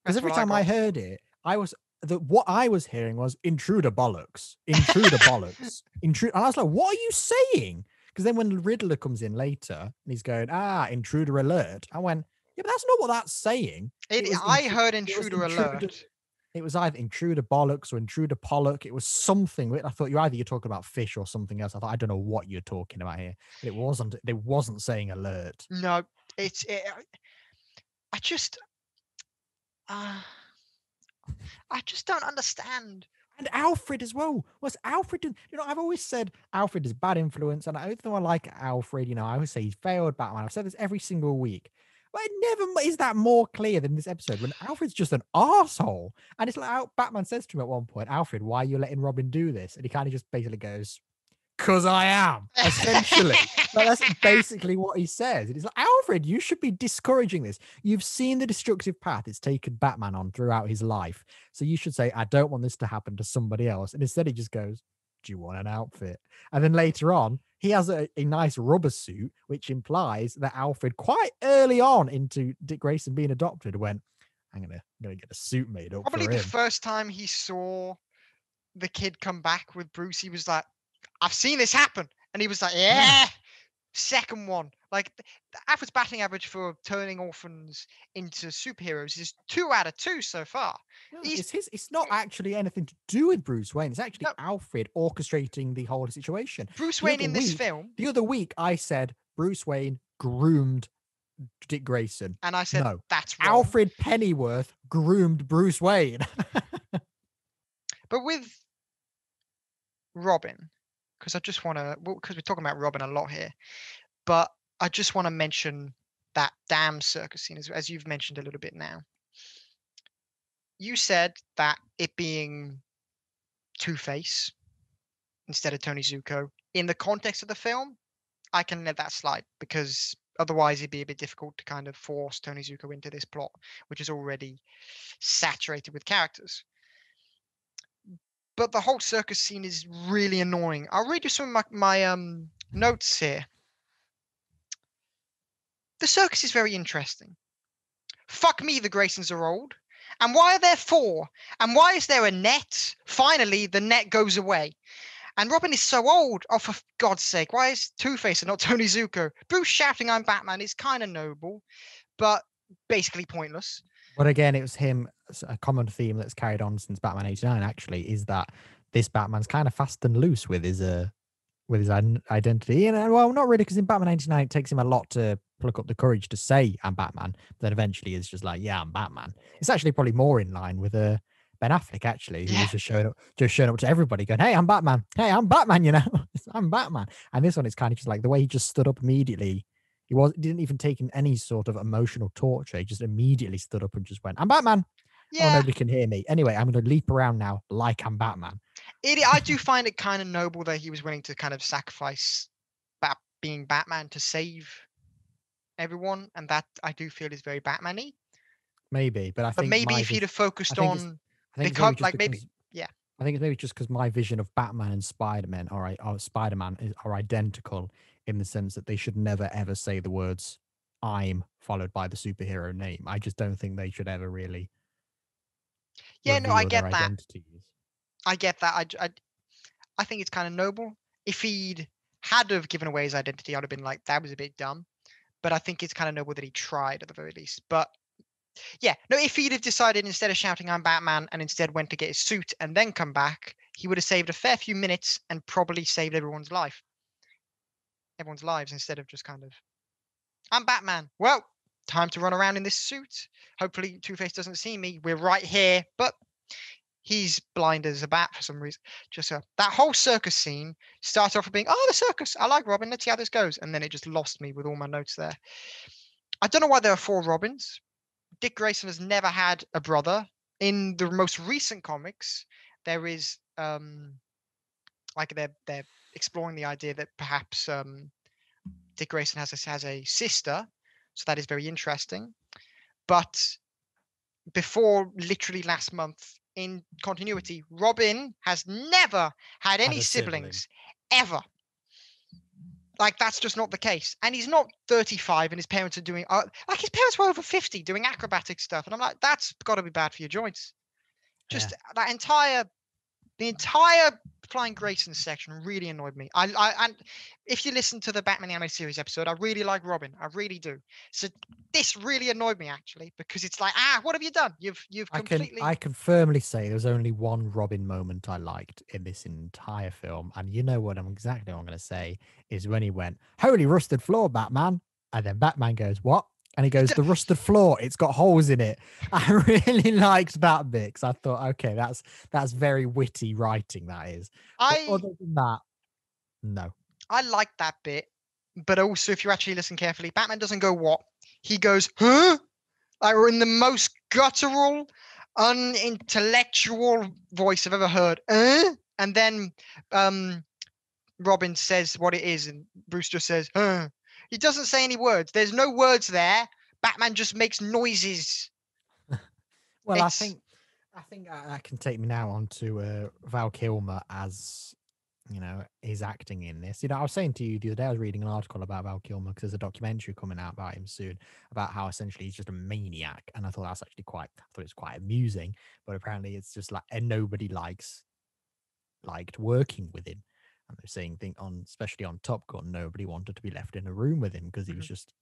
Speaker 2: Because every time I heard it, what I was hearing was intruder bollocks, intruder bollocks, intruder. And I was like, what are you saying? Because then when the Riddler comes in later and he's going, intruder alert, I went, yeah, but that's not what that's saying.
Speaker 1: I heard intruder alert.
Speaker 2: It was either intruder bollocks or intruder pollock. It was something. I thought you're talking about fish or something else. I thought, I don't know what you're talking about here. But it wasn't saying alert.
Speaker 1: No, I just don't understand.
Speaker 2: And Alfred as well. Was Alfred? I've always said Alfred is bad influence, and I don't know I like Alfred. I always say he's failed Batman. I've said this every single week. But it never is that more clear than this episode when Alfred's just an arsehole. And it's like Batman says to him at one point, Alfred, why are you letting Robin do this? And he kind of just basically goes, 'cause I am, essentially. That's basically what he says. It's like, Alfred, you should be discouraging this. You've seen the destructive path it's taken Batman on throughout his life. So you should say, I don't want this to happen to somebody else. And instead he just goes, do you want an outfit? And then later on, he has a nice rubber suit, which implies that Alfred, quite early on into Dick Grayson being adopted, went, I'm gonna get a suit made up.
Speaker 1: Probably
Speaker 2: for him.
Speaker 1: The first time he saw the kid come back with Bruce, he was like, I've seen this happen. And he was like, yeah. Second one. Like, the average batting average for turning orphans into superheroes is 2 out of 2 so far.
Speaker 2: No, it's not actually anything to do with Bruce Wayne. It's actually Alfred orchestrating the whole situation.
Speaker 1: Bruce Wayne in this film.
Speaker 2: The other week, I said Bruce Wayne groomed Dick Grayson.
Speaker 1: And I said, no, that's wrong.
Speaker 2: Alfred Pennyworth groomed Bruce Wayne.
Speaker 1: But with Robin, because we're talking about Robin a lot here, but I just want to mention that damn circus scene, as you've mentioned a little bit now. you said that it being Two-Face instead of Tony Zuko, in the context of the film, I can let that slide because otherwise it'd be a bit difficult to kind of force Tony Zuko into this plot, which is already saturated with characters. But the whole circus scene is really annoying. I'll read you some of my notes here. The circus is very interesting. Fuck me, the Graysons are old. And why are there four? And why is there a net? Finally, the net goes away. And Robin is so old. Oh, for God's sake, why is Two-Face and not Tony Zuko? Bruce shouting, "I'm Batman" is kind of noble, but basically pointless.
Speaker 2: But again, it was him. A common theme that's carried on since Batman '89 actually is that this Batman's kind of fast and loose with his identity. And well, not really, because in Batman '89 it takes him a lot to pluck up the courage to say I'm Batman. But then eventually it's just like, yeah, I'm Batman. It's actually probably more in line with Ben Affleck, actually, who was just showing up to everybody, going, "Hey, I'm Batman. Hey, I'm Batman. You know, I'm Batman." And this one is kind of just like the way he just stood up immediately. He didn't even take in any sort of emotional torture. He just immediately stood up and just went, "I'm Batman."
Speaker 1: Yeah.
Speaker 2: Oh, nobody can hear me. Anyway, I'm going to leap around now like I'm Batman.
Speaker 1: I do find it kind of noble that he was willing to kind of sacrifice being Batman to save everyone, and that I do feel is very Batman-y.
Speaker 2: Maybe, but
Speaker 1: maybe if he'd have focused on
Speaker 2: because
Speaker 1: yeah.
Speaker 2: I think it's maybe just because my vision of Batman and Spider-Man or Spider-Man are identical in the sense that they should never ever say the words "I'm" followed by the superhero name. I just don't think they should ever really
Speaker 1: No, I get
Speaker 2: their
Speaker 1: that.
Speaker 2: identities.
Speaker 1: I get that. I think it's kind of noble. If he'd had to have given away his identity, I'd have been like, that was a bit dumb. But I think it's kind of noble that he tried at the very least. But yeah, no, if he'd have decided instead of shouting "I'm Batman" and instead went to get his suit and then come back, he would have saved a fair few minutes and probably saved everyone's lives instead of just kind of, "I'm Batman. Well, time to run around in this suit. Hopefully Two-Face doesn't see me. We're right here." But he's blind as a bat for some reason. Just that whole circus scene started off with being, "Oh, the circus. I like Robin. Let's see how this goes." And then it just lost me with all my notes there. I don't know why there are 4 Robins. Dick Grayson has never had a brother. In the most recent comics, there is like they're exploring the idea that perhaps Dick Grayson has a sister, so that is very interesting. But before literally last month, in continuity, Robin has never had any siblings ever. Like, that's just not the case. And he's not 35 and his parents are doing like his parents were over 50 doing acrobatic stuff. And I'm like, that's got to be bad for your joints. Just the entire Flying Graysons section really annoyed me. And if you listen to the Batman Animated Series episode, I really like Robin. I really do. So this really annoyed me actually, because it's like, what have you done? You've completely.
Speaker 2: I can firmly say there's only one Robin moment I liked in this entire film, and you know what I'm going to say is when he went, "Holy rusted floor, Batman," and then Batman goes, "What?" And he goes, "The rusted floor, it's got holes in it." I really liked that bit because I thought, okay, that's very witty writing, that is. But other than that, no.
Speaker 1: I like that bit, but also if you actually listen carefully, Batman doesn't go "what?" He goes "huh?" Like, we're in the most guttural, unintellectual voice I've ever heard. And then Robin says what it is, and Bruce just says, "huh." He doesn't say any words. There's no words there. Batman just makes noises.
Speaker 2: Well, I think that can take me now on to Val Kilmer as, you know, his acting in this. You know, I was saying to you the other day, I was reading an article about Val Kilmer because there's a documentary coming out about him soon, about how essentially he's just a maniac. And I thought that's actually I thought it was quite amusing, but apparently it's just like, and nobody liked working with him. And they're saying especially on Top Gun, nobody wanted to be left in a room with him because he was just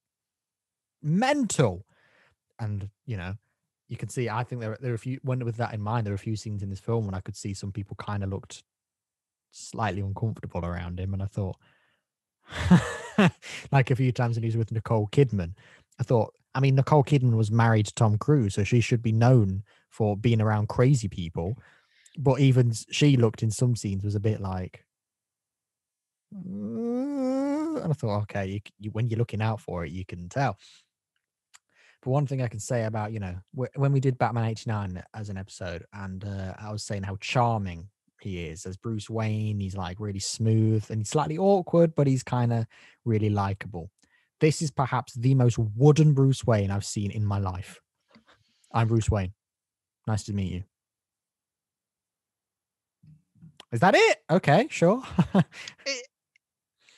Speaker 2: mental. And, you know, you can see, I think there are a few, with that in mind, there are a few scenes in this film when I could see some people kind of looked slightly uncomfortable around him. And I thought, like a few times when he was with Nicole Kidman, I thought, I mean, Nicole Kidman was married to Tom Cruise, so she should be known for being around crazy people. But even she looked in some scenes was a bit like, and I thought, okay, when you're looking out for it, you can tell. But one thing I can say about, when we did Batman 89 as an episode, and I was saying how charming he is as Bruce Wayne. He's like really smooth and he's slightly awkward, but he's kind of really likable. This is perhaps the most wooden Bruce Wayne I've seen in my life. I'm Bruce Wayne. Nice to meet you. Is that it? Okay, sure.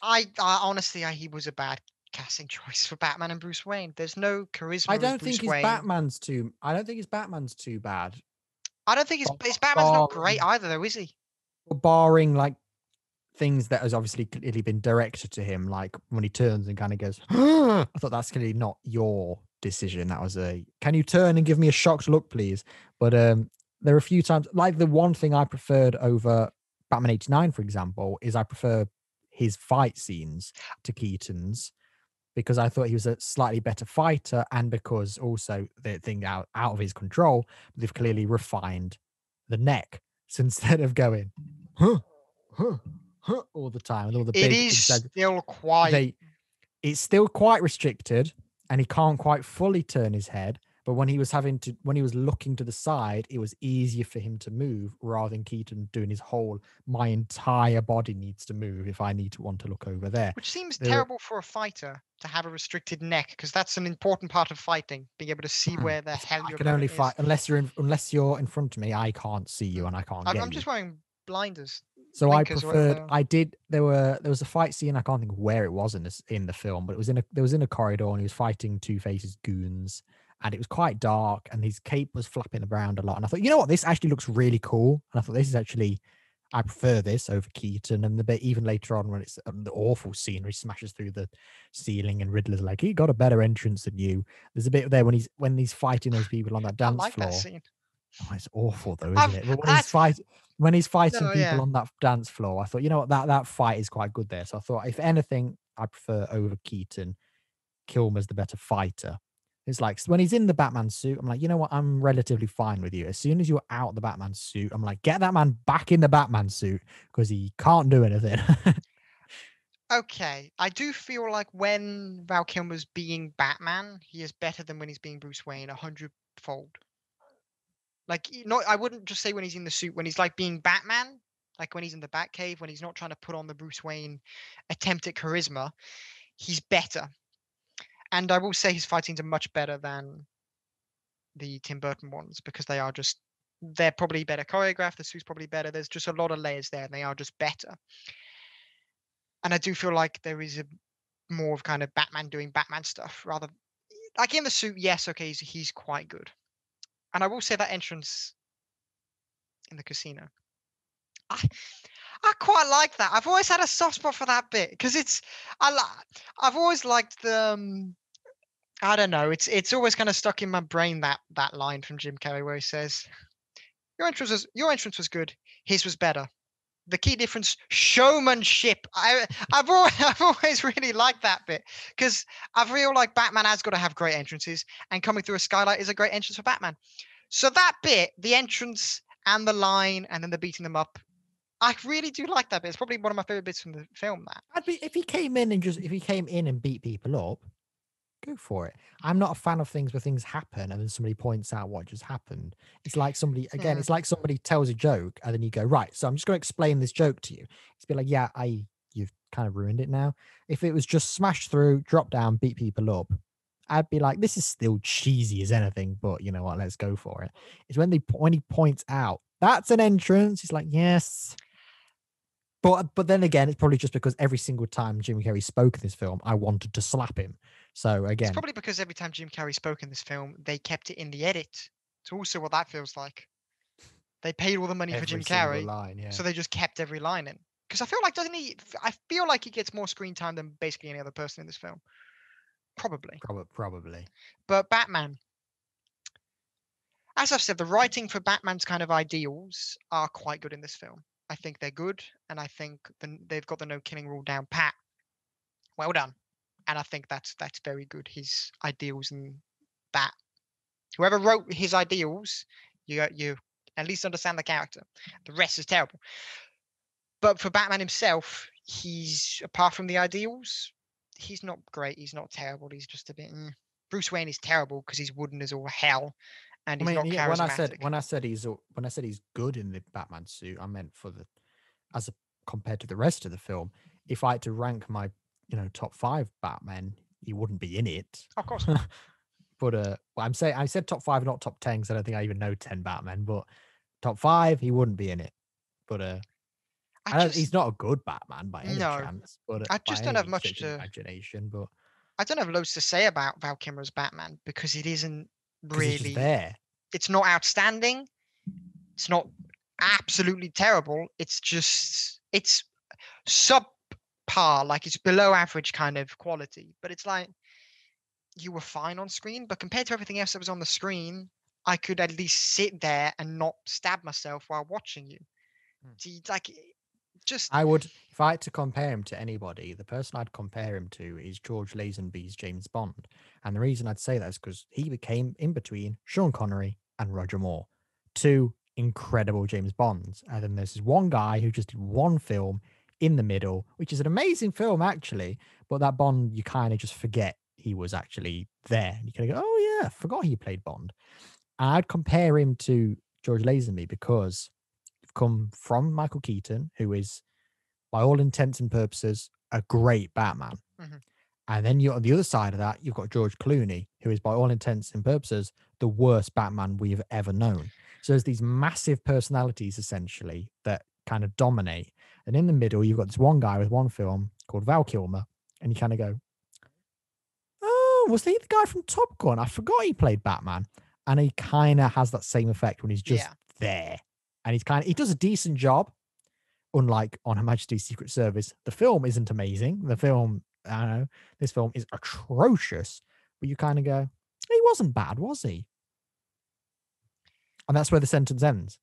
Speaker 1: I honestly, he was a bad casting choice for Batman and Bruce Wayne. There's no charisma.
Speaker 2: I don't
Speaker 1: as Bruce
Speaker 2: think his
Speaker 1: Wayne.
Speaker 2: Batman's too. I don't think his Batman's too bad.
Speaker 1: I don't think his Batman's not great either, though, is he?
Speaker 2: Barring like things that has obviously clearly been directed to him, like when he turns and kind of goes, I thought that's clearly not your decision. That was can you turn and give me a shocked look, please? But there are a few times, like the one thing I preferred over Batman 89, for example, is I prefer his fight scenes to Keaton's, because I thought he was a slightly better fighter, and because also the thing out of his control, they've clearly refined the neck. So instead of going all the time with all the
Speaker 1: it
Speaker 2: big,
Speaker 1: is still quite.
Speaker 2: It's still quite restricted, and he can't quite fully turn his head. But when he was looking to the side, it was easier for him to move rather than Keaton doing his whole, my entire body needs to move if I want to look over there.
Speaker 1: Which seems terrible for a fighter to have a restricted neck, because that's an important part of fighting, being able to see where the hell
Speaker 2: I
Speaker 1: your
Speaker 2: can only
Speaker 1: opponent
Speaker 2: fight
Speaker 1: is.
Speaker 2: unless you're in front of me. I can't see you and I can't get you.
Speaker 1: I'm just wearing blinders.
Speaker 2: So I preferred. There was a fight scene. I can't think of where it was in the film, but it was in a corridor, and he was fighting Two-Face's goons, and it was quite dark, and his cape was flapping around a lot. And I thought, you know what, this actually looks really cool. And I thought, this is actually, I prefer this over Keaton. And the bit even later on when it's the awful scene where he smashes through the ceiling, and Riddler's like, he got a better entrance than you. There's a bit there when he's fighting those people on that dance floor.
Speaker 1: That scene.
Speaker 2: Oh, it's awful though, isn't it? But when he's fighting people on that dance floor, I thought, you know what, that fight is quite good there. So I thought, if anything, I prefer over Keaton. Kilmer's the better fighter. It's like when he's in the Batman suit, I'm like, you know what, I'm relatively fine with you. As soon as you're out the Batman suit, I'm like, get that man back in the Batman suit, because he can't do anything.
Speaker 1: Okay, I do feel like when Val Kilmer's being Batman, he is better than when he's being Bruce Wayne 100-fold. Like, I wouldn't just say when he's in the suit, when he's like being Batman, like when he's in the Batcave, when he's not trying to put on the Bruce Wayne attempt at charisma, he's better. And I will say his fight scenes are much better than the Tim Burton ones, because they're probably better choreographed, the suit's probably better. There's just a lot of layers there, and they are just better. And I do feel like there is a more of kind of Batman doing Batman stuff, rather like in the suit. Yes, okay, he's quite good. And I will say that entrance in the casino, I quite like that. I've always had a soft spot for that bit, because I've always liked the I don't know, it's always kind of stuck in my brain, that line from Jim Carrey where he says, your entrance was good, his was better. The key difference, showmanship. I've always really liked that bit, because I feel like Batman has got to have great entrances, and coming through a skylight is a great entrance for Batman. So that bit, the entrance and the line, and then the beating them up, I really do like that bit. It's probably one of my favorite bits from the film. That
Speaker 2: if he came in and beat people up, go for it. I'm not a fan of things where things happen and then somebody points out what just happened. It's like somebody it's like somebody tells a joke and then you go, right, so I'm just going to explain this joke to you. It's be like, yeah, you've kind of ruined it now. If it was just smash through, drop down, beat people up, I'd be like, this is still cheesy as anything, but you know what, let's go for it. It's when he points out that's an entrance, it's like, yes. But then again, it's probably just because every single time Jim Carrey spoke in this film, I wanted to slap him. So again,
Speaker 1: it's probably because every time Jim Carrey spoke in this film, they kept it in the edit. It's also what that feels like. They paid all the money for Jim Carrey,
Speaker 2: line, yeah.
Speaker 1: So they just kept every line in. Because I feel like I feel like he gets more screen time than basically any other person in this film. Probably. But Batman, as I've said, the writing for Batman's kind of ideals are quite good in this film. I think they're good, and I think they've got the no killing rule down pat. Well done. And I think that's very good. His ideals and that. Whoever wrote his ideals, you at least understand the character. The rest is terrible. But for Batman himself, he's, apart from the ideals, he's not great. He's not terrible. He's just a bit. Bruce Wayne is terrible because he's wooden as all hell, and
Speaker 2: I
Speaker 1: he's
Speaker 2: mean,
Speaker 1: not
Speaker 2: yeah,
Speaker 1: charismatic.
Speaker 2: when I said he's good in the Batman suit, I meant compared to the rest of the film. If I had to rank my top 5 Batman, he wouldn't be in it.
Speaker 1: Of course.
Speaker 2: But I said top 5, not top 10, because I don't think I even know 10 Batman. But top 5, he wouldn't be in it. But he's not a good Batman by any chance. But
Speaker 1: I
Speaker 2: by
Speaker 1: just don't
Speaker 2: any
Speaker 1: have much
Speaker 2: stretch of imagination. But
Speaker 1: I don't have loads to say about Val Kilmer's Batman because it isn't
Speaker 2: because he's just
Speaker 1: really.
Speaker 2: there.
Speaker 1: It's not outstanding. It's not absolutely terrible. It's subpar, like it's below average kind of quality. But it's like you were fine on screen, but compared to everything else that was on the screen, I could at least sit there and not stab myself while watching you. Like, just
Speaker 2: I would, if I had to compare him to anybody, the person I'd compare him to is George Lazenby's James Bond. And the reason I'd say that is because he became in between Sean Connery and Roger Moore, 2 incredible James Bonds. And then there's this one guy who just did one film in the middle, which is an amazing film, actually. But that Bond, you kind of just forget he was actually there. And you kind of go, oh, yeah, I forgot he played Bond. And I'd compare him to George Lazenby because you've come from Michael Keaton, who is, by all intents and purposes, a great Batman.
Speaker 1: Mhm.
Speaker 2: And then you're on the other side of that, you've got George Clooney, who is, by all intents and purposes, the worst Batman we've ever known. So there's these massive personalities, essentially, that kind of dominate. And in the middle, you've got this one guy with one film called Val Kilmer. And you kind of go, oh, was he the guy from Top Gun? I forgot he played Batman. And he kind of has that same effect when he's just there. And he does a decent job. Unlike on Her Majesty's Secret Service, the film isn't amazing. The film, I don't know, this film is atrocious. But you kind of go, he wasn't bad, was he? And that's where the sentence ends.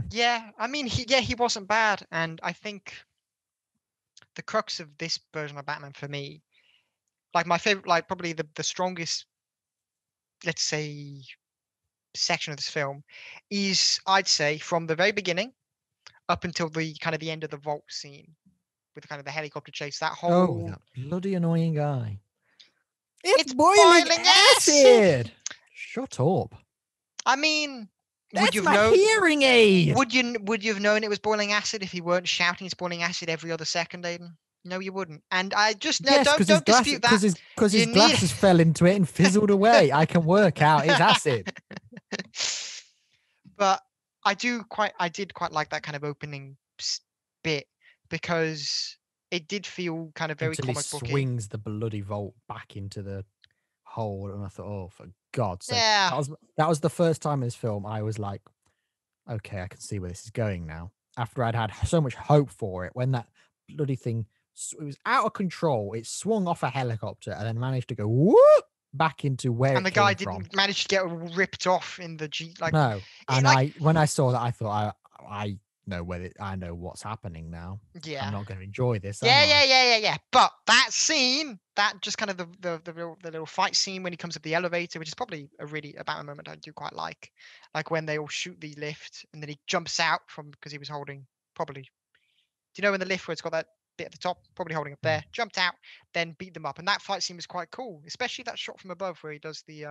Speaker 1: Yeah, I mean, he wasn't bad, and I think the crux of this version of Batman for me, like my favorite, like probably the strongest, let's say, section of this film, is I'd say from the very beginning up until the kind of the end of the vault scene with kind of the helicopter chase. That whole
Speaker 2: that bloody annoying guy.
Speaker 1: It's boiling acid!
Speaker 2: Shut up.
Speaker 1: I mean,
Speaker 2: that's my hearing aid.
Speaker 1: Would you have known it was boiling acid if he weren't shouting it's boiling acid every other second, Aiden? No, you wouldn't. And I just don't dispute that
Speaker 2: because his glasses fell into it and fizzled away. I can work out it's acid.
Speaker 1: But I did quite like that kind of opening bit because it did feel kind of very comic booky.
Speaker 2: He swings the bloody vault back into the hole, and I thought, oh, for God's sake!
Speaker 1: Yeah.
Speaker 2: That was the first time in this film I was like, okay, I can see where this is going now. After I'd had so much hope for it, when that bloody thing, it was out of control, it swung off a helicopter and then managed to go whoop back into where. And the guy didn't
Speaker 1: manage to get ripped off in the Jeep. Like,
Speaker 2: no, and when I saw that, I thought I know I know what's happening now.
Speaker 1: Yeah,
Speaker 2: I'm not going to enjoy this.
Speaker 1: Yeah. But that scene, that just kind of the little fight scene when he comes up the elevator, which is probably a Batman moment I do quite like when they all shoot the lift and then he jumps out because he was holding probably. Do you know in the lift where it's got that bit at the top, probably holding up there, jumped out, then beat them up, and that fight scene was quite cool, especially that shot from above where he does the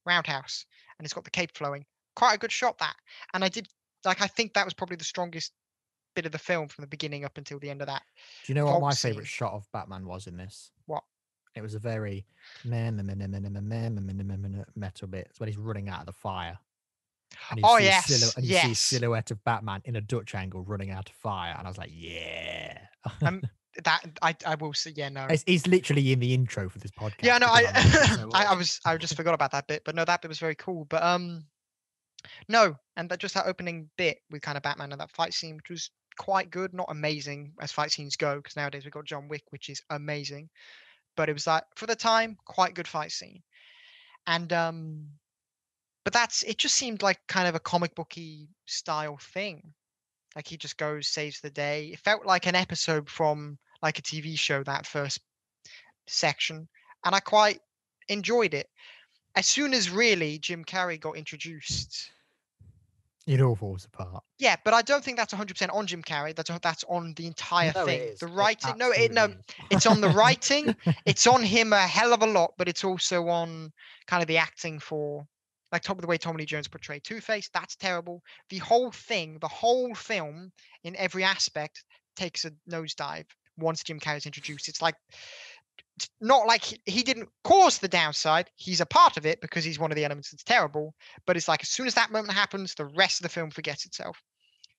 Speaker 1: roundhouse and it's got the cape flowing. Quite a good shot that, and I think that was probably the strongest bit of the film from the beginning up until the end of that.
Speaker 2: Do you know what my favorite shot of Batman was in this?
Speaker 1: What?
Speaker 2: It was a very metal bit. It's when he's running out of the fire. And you see a silhouette of Batman in a Dutch angle running out of fire, and I was like, yeah.
Speaker 1: That I will say, yeah, no.
Speaker 2: He's literally in the intro for this podcast.
Speaker 1: Yeah, no, I just forgot about that bit, but no, that bit was very cool. But no, and that opening bit with kind of Batman and that fight scene, which was quite good, not amazing as fight scenes go, because nowadays we've got John Wick, which is amazing, but it was like for the time, quite good fight scene, and but it just seemed like kind of a comic booky style thing, like he just goes, saves the day. It felt like an episode from like a TV show, that first section, and I quite enjoyed it. As soon as really Jim Carrey got introduced,
Speaker 2: It all falls apart.
Speaker 1: Yeah, but I don't think that's 100% on Jim Carrey. That's on the entire
Speaker 2: No, it
Speaker 1: thing.
Speaker 2: is.
Speaker 1: The
Speaker 2: It
Speaker 1: writing,
Speaker 2: absolutely is.
Speaker 1: it's on the writing. It's on him a hell of a lot, but it's also on kind of the acting for, like, top of the way Tommy Lee Jones portrayed Two-Face. That's terrible. The whole thing, the whole film, in every aspect, takes a nosedive once Jim Carrey's introduced. It's like, it's not like he didn't cause the downside. He's a part of it because he's one of the elements that's terrible. But it's like as soon as that moment happens, the rest of the film forgets itself.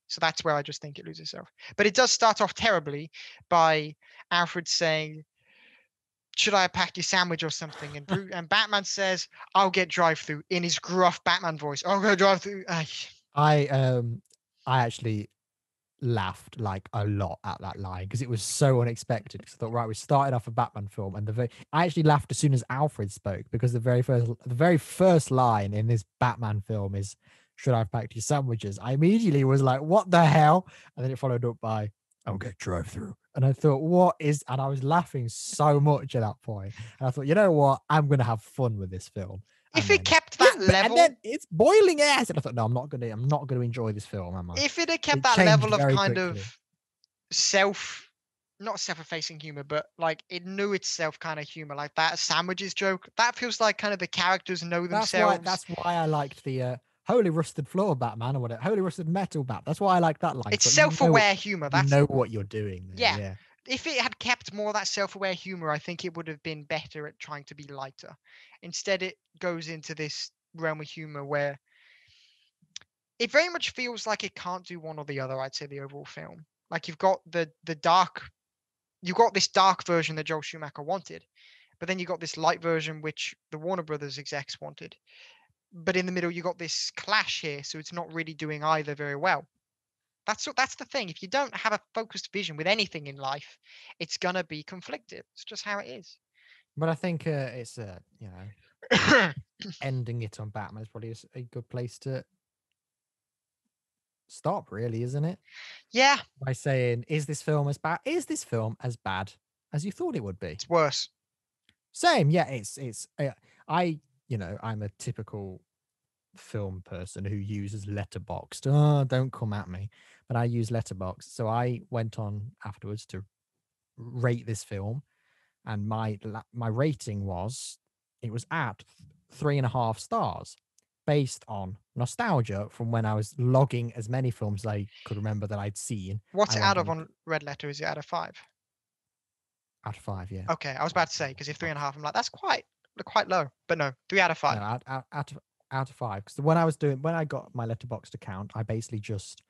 Speaker 1: So that's where I just think it loses itself. But it does start off terribly by Alfred saying, "Should I have packed your sandwich or something?" And Batman says, "I'll get drive-through," in his gruff Batman voice. "I'll go drive-through."
Speaker 2: I actually laughed like a lot at that line because it was so unexpected. Because I thought, right, we started off a Batman film, and I actually laughed as soon as Alfred spoke because the very first line in this Batman film is, "Should I have packed your sandwiches?" I immediately was like, "What the hell?" And then it followed up by, "I'll get drive through," and I thought, "What is?" And I was laughing so much at that point, and I thought, you know what, I'm gonna have fun with this film.
Speaker 1: If
Speaker 2: And
Speaker 1: it
Speaker 2: then
Speaker 1: kept that level,
Speaker 2: and then it's boiling ass, and I thought, no, I'm not gonna enjoy this film, am I?
Speaker 1: if it had kept
Speaker 2: It
Speaker 1: that
Speaker 2: changed
Speaker 1: level of
Speaker 2: very
Speaker 1: kind
Speaker 2: quickly.
Speaker 1: of not self-effacing humor, but like it knew itself kind of humor, like that sandwiches joke. That feels like kind of the characters know themselves.
Speaker 2: That's why I liked the holy rusted floor Batman or whatever, holy rusted metal Bat. That's why I like that line.
Speaker 1: It's
Speaker 2: So
Speaker 1: self-aware humor.
Speaker 2: you
Speaker 1: That's
Speaker 2: know what you're doing there.
Speaker 1: yeah.
Speaker 2: Yeah.
Speaker 1: If it had kept more of that self-aware humor, I think it would have been better at trying to be lighter. Instead, it goes into this realm of humor where it very much feels like it can't do one or the other. I'd say the overall film, like you've got you've got this dark version that Joel Schumacher wanted, but then you got this light version which the Warner Brothers execs wanted. But in the middle, you got this clash here, so it's not really doing either very well. That's the thing. If you don't have a focused vision with anything in life, it's gonna be conflicted. It's just how it is.
Speaker 2: But I think it's ending it on Batman is probably a good place to stop, really, isn't it?
Speaker 1: Yeah,
Speaker 2: By saying, is this film as bad? Is this film as bad as you thought it would be?
Speaker 1: it's worse.
Speaker 2: Same, yeah. I I'm a typical film person who uses Letterboxd. Oh, don't come at me, but I use Letterboxd. So I went on afterwards to rate this film, and my rating was, it was at 3.5 stars, based on nostalgia from when I was logging as many films as I could remember that I'd seen.
Speaker 1: What's
Speaker 2: I
Speaker 1: it
Speaker 2: went
Speaker 1: out of
Speaker 2: on
Speaker 1: on Red Letter? Is it out of 5?
Speaker 2: out of 5, yeah.
Speaker 1: Okay, I was about to say because if 3.5, I'm like that's quite low. But no, 3 out of
Speaker 2: No,
Speaker 1: 5.
Speaker 2: out of 5. Because when I got my Letterboxd account, I basically just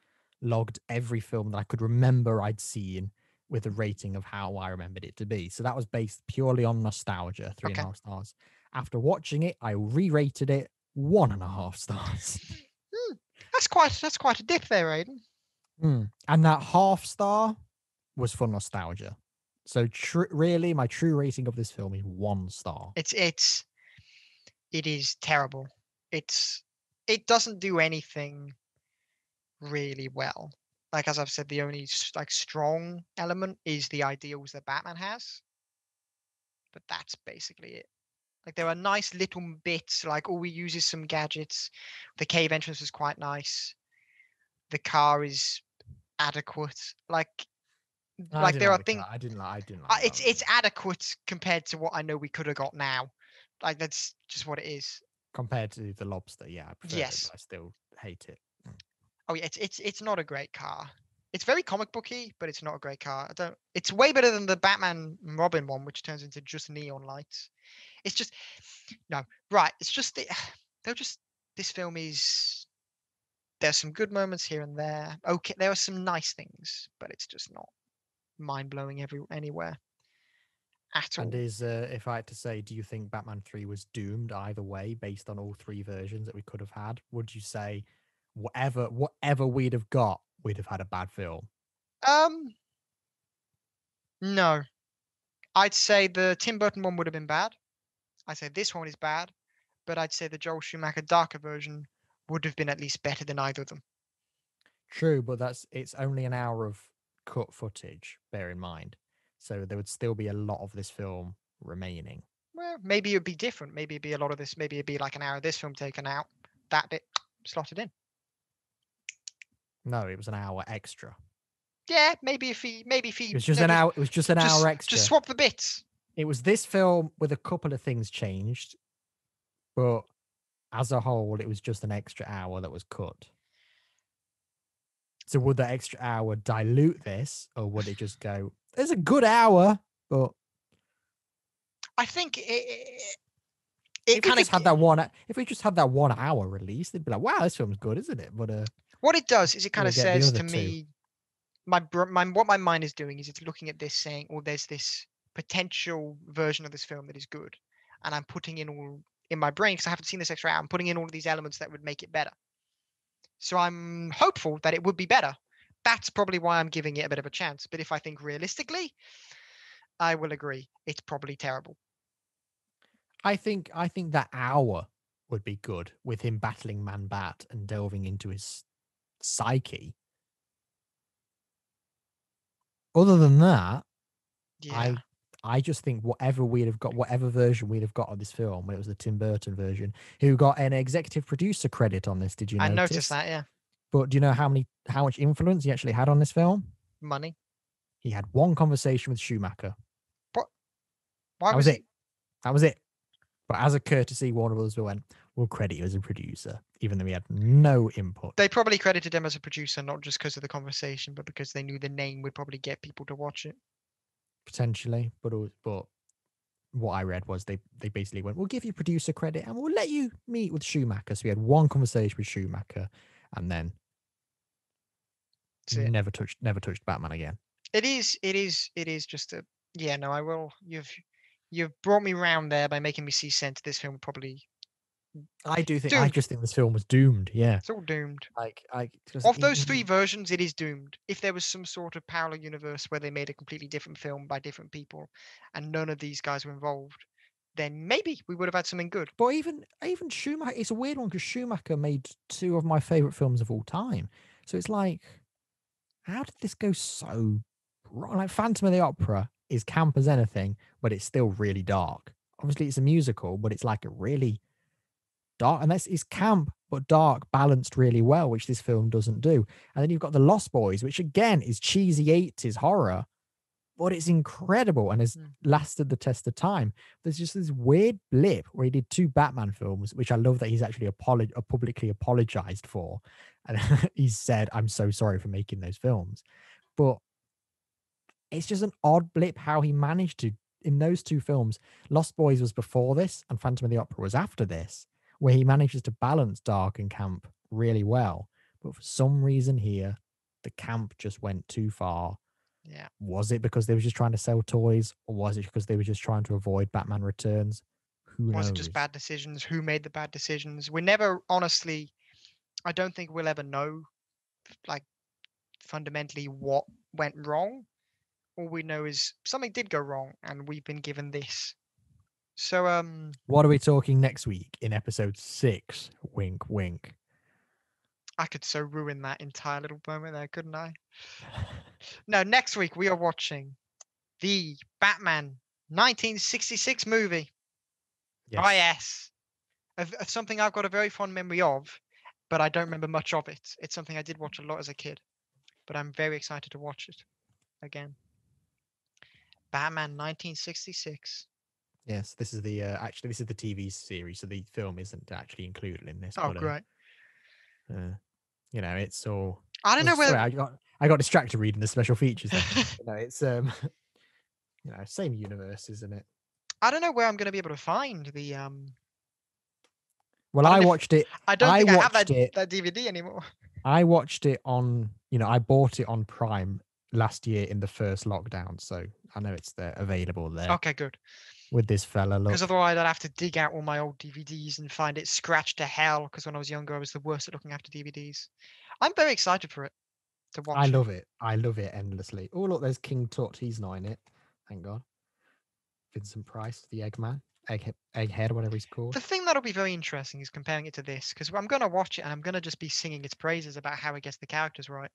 Speaker 2: logged every film that I could remember I'd seen with a rating of how I remembered it to be. So that was based purely on nostalgia, three and a
Speaker 1: Okay.
Speaker 2: half stars. After watching it, I re-rated it 1.5 stars.
Speaker 1: That's quite a dip there, Aiden.
Speaker 2: And that half star was for nostalgia. So really, my true rating of this film is 1 star.
Speaker 1: It is terrible. It doesn't do anything really well. Like as I've said, the only like strong element is the ideals that Batman has. But that's basically it. Like there are nice little bits, like all we use is some gadgets. The cave entrance is quite nice. The car is adequate.
Speaker 2: I
Speaker 1: Like
Speaker 2: didn't
Speaker 1: there
Speaker 2: like
Speaker 1: are
Speaker 2: the
Speaker 1: things.
Speaker 2: car. I didn't like that.
Speaker 1: It's adequate compared to what I know we could have got now. Like that's just what it is.
Speaker 2: Compared to the Lobster, yeah, I prefer it, but
Speaker 1: Yes.
Speaker 2: I still hate it.
Speaker 1: Oh yeah, it's not a great car. It's very comic booky, but it's not a great car. I don't. It's way better than the Batman and Robin one, which turns into just neon lights. It's just no right. It's just they're just this film is. There's some good moments here and there. Okay, there are some nice things, but it's just not mind blowing anywhere at
Speaker 2: And
Speaker 1: all.
Speaker 2: if I had to say, do you think Batman 3 was doomed either way based on all 3 versions that we could have had? Would you say whatever we'd have got, we'd have had a bad film?
Speaker 1: Um, no, I'd say the Tim Burton one would have been bad. I'd say this one is bad, but I'd say the Joel Schumacher darker version would have been at least better than either of them.
Speaker 2: True, but it's only an hour of cut footage, bear in mind. So there would still be a lot of this film remaining.
Speaker 1: Well, maybe it'd be different. Maybe it'd be a lot of this. Maybe it'd be like an hour of this film taken out, that bit slotted in.
Speaker 2: No, it was an hour extra.
Speaker 1: Yeah, maybe if he
Speaker 2: It was just an hour. It was just an hour extra.
Speaker 1: Just swap the bits.
Speaker 2: It was this film with a couple of things changed, but as a whole, it was just an extra hour that was cut. So would that extra hour dilute this, or would it just go, there's a good hour, but
Speaker 1: I think it
Speaker 2: if we
Speaker 1: kind
Speaker 2: just
Speaker 1: of
Speaker 2: had that one, if we just had that 1 hour release, they'd be like, wow, this film's good, isn't it? But
Speaker 1: what it does is it kind of
Speaker 2: get the
Speaker 1: says
Speaker 2: other
Speaker 1: to
Speaker 2: two.
Speaker 1: me, what my mind is doing is it's looking at this saying, oh, there's this potential version of this film that is good, and I'm putting in all in my brain because I haven't seen this extra hour. I'm putting in all of these elements that would make it better. So I'm hopeful that it would be better. That's probably why I'm giving it a bit of a chance. But if I think realistically, I will agree. It's probably terrible.
Speaker 2: I think that hour would be good with him battling Man-Bat and delving into his psyche. Other than that,
Speaker 1: Yeah.
Speaker 2: I just think whatever version we'd have got of this film, when it was the Tim Burton version, who got an executive producer credit on this, did you notice?
Speaker 1: I noticed that, yeah.
Speaker 2: But do you know how much influence he actually had on this film?
Speaker 1: Money.
Speaker 2: He had one conversation with Schumacher.
Speaker 1: What? Why
Speaker 2: that was it? That was it. But as a courtesy, Warner Bros. Went, we'll credit you as a producer, even though he had no input.
Speaker 1: They probably credited him as a producer, not just because of the conversation, but because they knew the name would probably get people to watch it.
Speaker 2: Potentially, but what I read was they basically went, we'll give you producer credit and we'll let you meet with Schumacher. So we had one conversation with Schumacher, and then never touched Batman again.
Speaker 1: It is just a I will. You've brought me round there by making me see sense. This film probably.
Speaker 2: I just think this film was doomed. Yeah,
Speaker 1: it's all doomed.
Speaker 2: Of
Speaker 1: those three versions, it is doomed. If there was some sort of parallel universe where they made a completely different film by different people, and none of these guys were involved, then maybe we would have had something good.
Speaker 2: But even Schumacher, it's a weird one because Schumacher made two of my favorite films of all time. So it's like, how did this go so wrong? Like Phantom of the Opera is camp as anything, but it's still really dark. Obviously, it's a musical, but it's like a really dark, and it's camp but dark, balanced really well, which this film doesn't do. And then you've got The Lost Boys, which again is cheesy 80s horror, but it's incredible and has lasted the test of time. There's just this weird blip where he did two Batman films, which I love that he's actually publicly apologized for. And he said, I'm so sorry for making those films. But it's just an odd blip how he managed to, in those two films, Lost Boys was before this and Phantom of the Opera was after this, where he manages to balance dark and camp really well. But for some reason here, the camp just went too far.
Speaker 1: Yeah.
Speaker 2: Was it because they were just trying to sell toys, or was it because they were just trying to avoid Batman Returns? Who knows?
Speaker 1: Was it just bad decisions? Who made the bad decisions? We never, honestly, I don't think we'll ever know, like, fundamentally what went wrong. All we know is something did go wrong, and we've been given this. So,
Speaker 2: what are we talking next week in episode 6? Wink, wink.
Speaker 1: I could so ruin that entire little moment there, couldn't I? No, next week we are watching the Batman 1966 movie. Yes. Oh, yes. Of something I've got a very fond memory of, but I don't remember much of it. It's something I did watch a lot as a kid, but I'm very excited to watch it again. Batman 1966.
Speaker 2: Yes, this is the actually this is the TV series, so the film isn't actually included in this.
Speaker 1: Oh, but, great.
Speaker 2: You know, it's all.
Speaker 1: I don't know whether
Speaker 2: I got distracted reading the special features. You know, it's you know, same universe, isn't it?
Speaker 1: I don't know where I'm going to be able to find the
Speaker 2: Well, I watched it.
Speaker 1: I don't think I have that DVD anymore.
Speaker 2: I watched it on, you know, I bought it on Prime last year in the first lockdown, so I know it's there available there.
Speaker 1: Okay, good.
Speaker 2: With this fella, look.
Speaker 1: Because otherwise I'd have to dig out all my old DVDs and find it scratched to hell. Because when I was younger, I was the worst at looking after DVDs. I'm very excited for it to watch.
Speaker 2: I love it. I love it endlessly. Oh, look, there's King Tut. He's not in it. Thank God. Vincent Price, the Eggman, Egghead, whatever he's called.
Speaker 1: The thing that'll be very interesting is comparing it to this, because I'm going to watch it and I'm going to just be singing its praises about how it gets the characters right.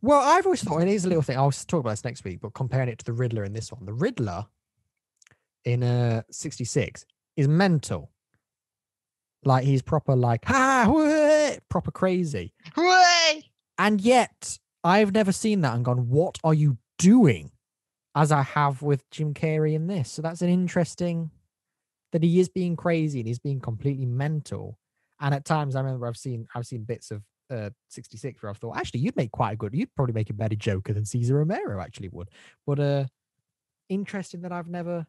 Speaker 2: Well, I've always thought it is a little thing. I'll talk about this next week, but comparing it to the Riddler in this one, the Riddler in 66 is mental. Like he's proper, like proper crazy. And yet, I've never seen that and gone, what are you doing? As I have with Jim Carrey in this. So that's an interesting, that he is being crazy and he's being completely mental. And at times I remember I've seen bits of 66 where I've thought, actually, you'd probably make a better Joker than Cesar Romero actually would. But interesting that I've never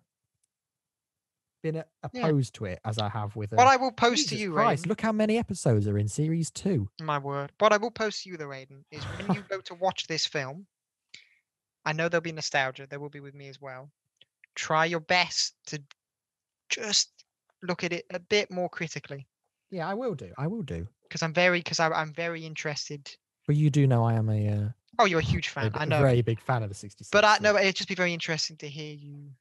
Speaker 2: been opposed to it as I have with
Speaker 1: what I will post
Speaker 2: Jesus
Speaker 1: to you,
Speaker 2: Christ,
Speaker 1: Raiden.
Speaker 2: look how many episodes are in series 2.
Speaker 1: My word. What I will post to you, though, Raiden, is when you go to watch this film, I know there'll be nostalgia. There will be with me as well. Try your best to just look at it a bit more critically.
Speaker 2: Yeah, I will do.
Speaker 1: Because I'm very interested.
Speaker 2: But you do know I am
Speaker 1: Oh, you're a huge fan. I know.
Speaker 2: Very big fan of the 66.
Speaker 1: But it'd just be very interesting to hear you.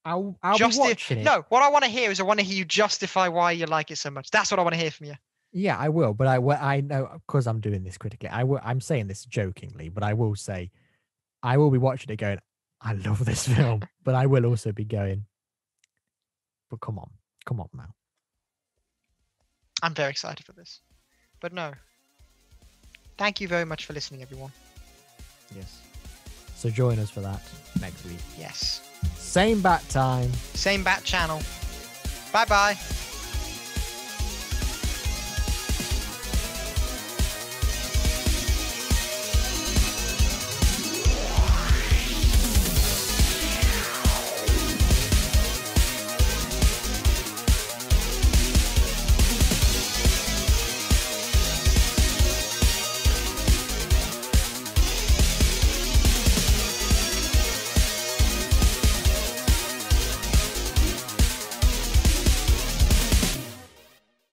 Speaker 2: I'll be watching it.
Speaker 1: No, what I want to hear is I want to hear you justify why you like it so much. That's what I want to hear from you.
Speaker 2: Yeah, I will. But I know, because I'm doing this critically. I'm saying this jokingly, but I will say, I will be watching it going, I love this film. But I will also be going, but come on now.
Speaker 1: I'm very excited for this. But no. Thank you very much for listening, everyone.
Speaker 2: Yes. So join us for that next week.
Speaker 1: Yes.
Speaker 2: Same bat time.
Speaker 1: Same bat channel. Bye-bye.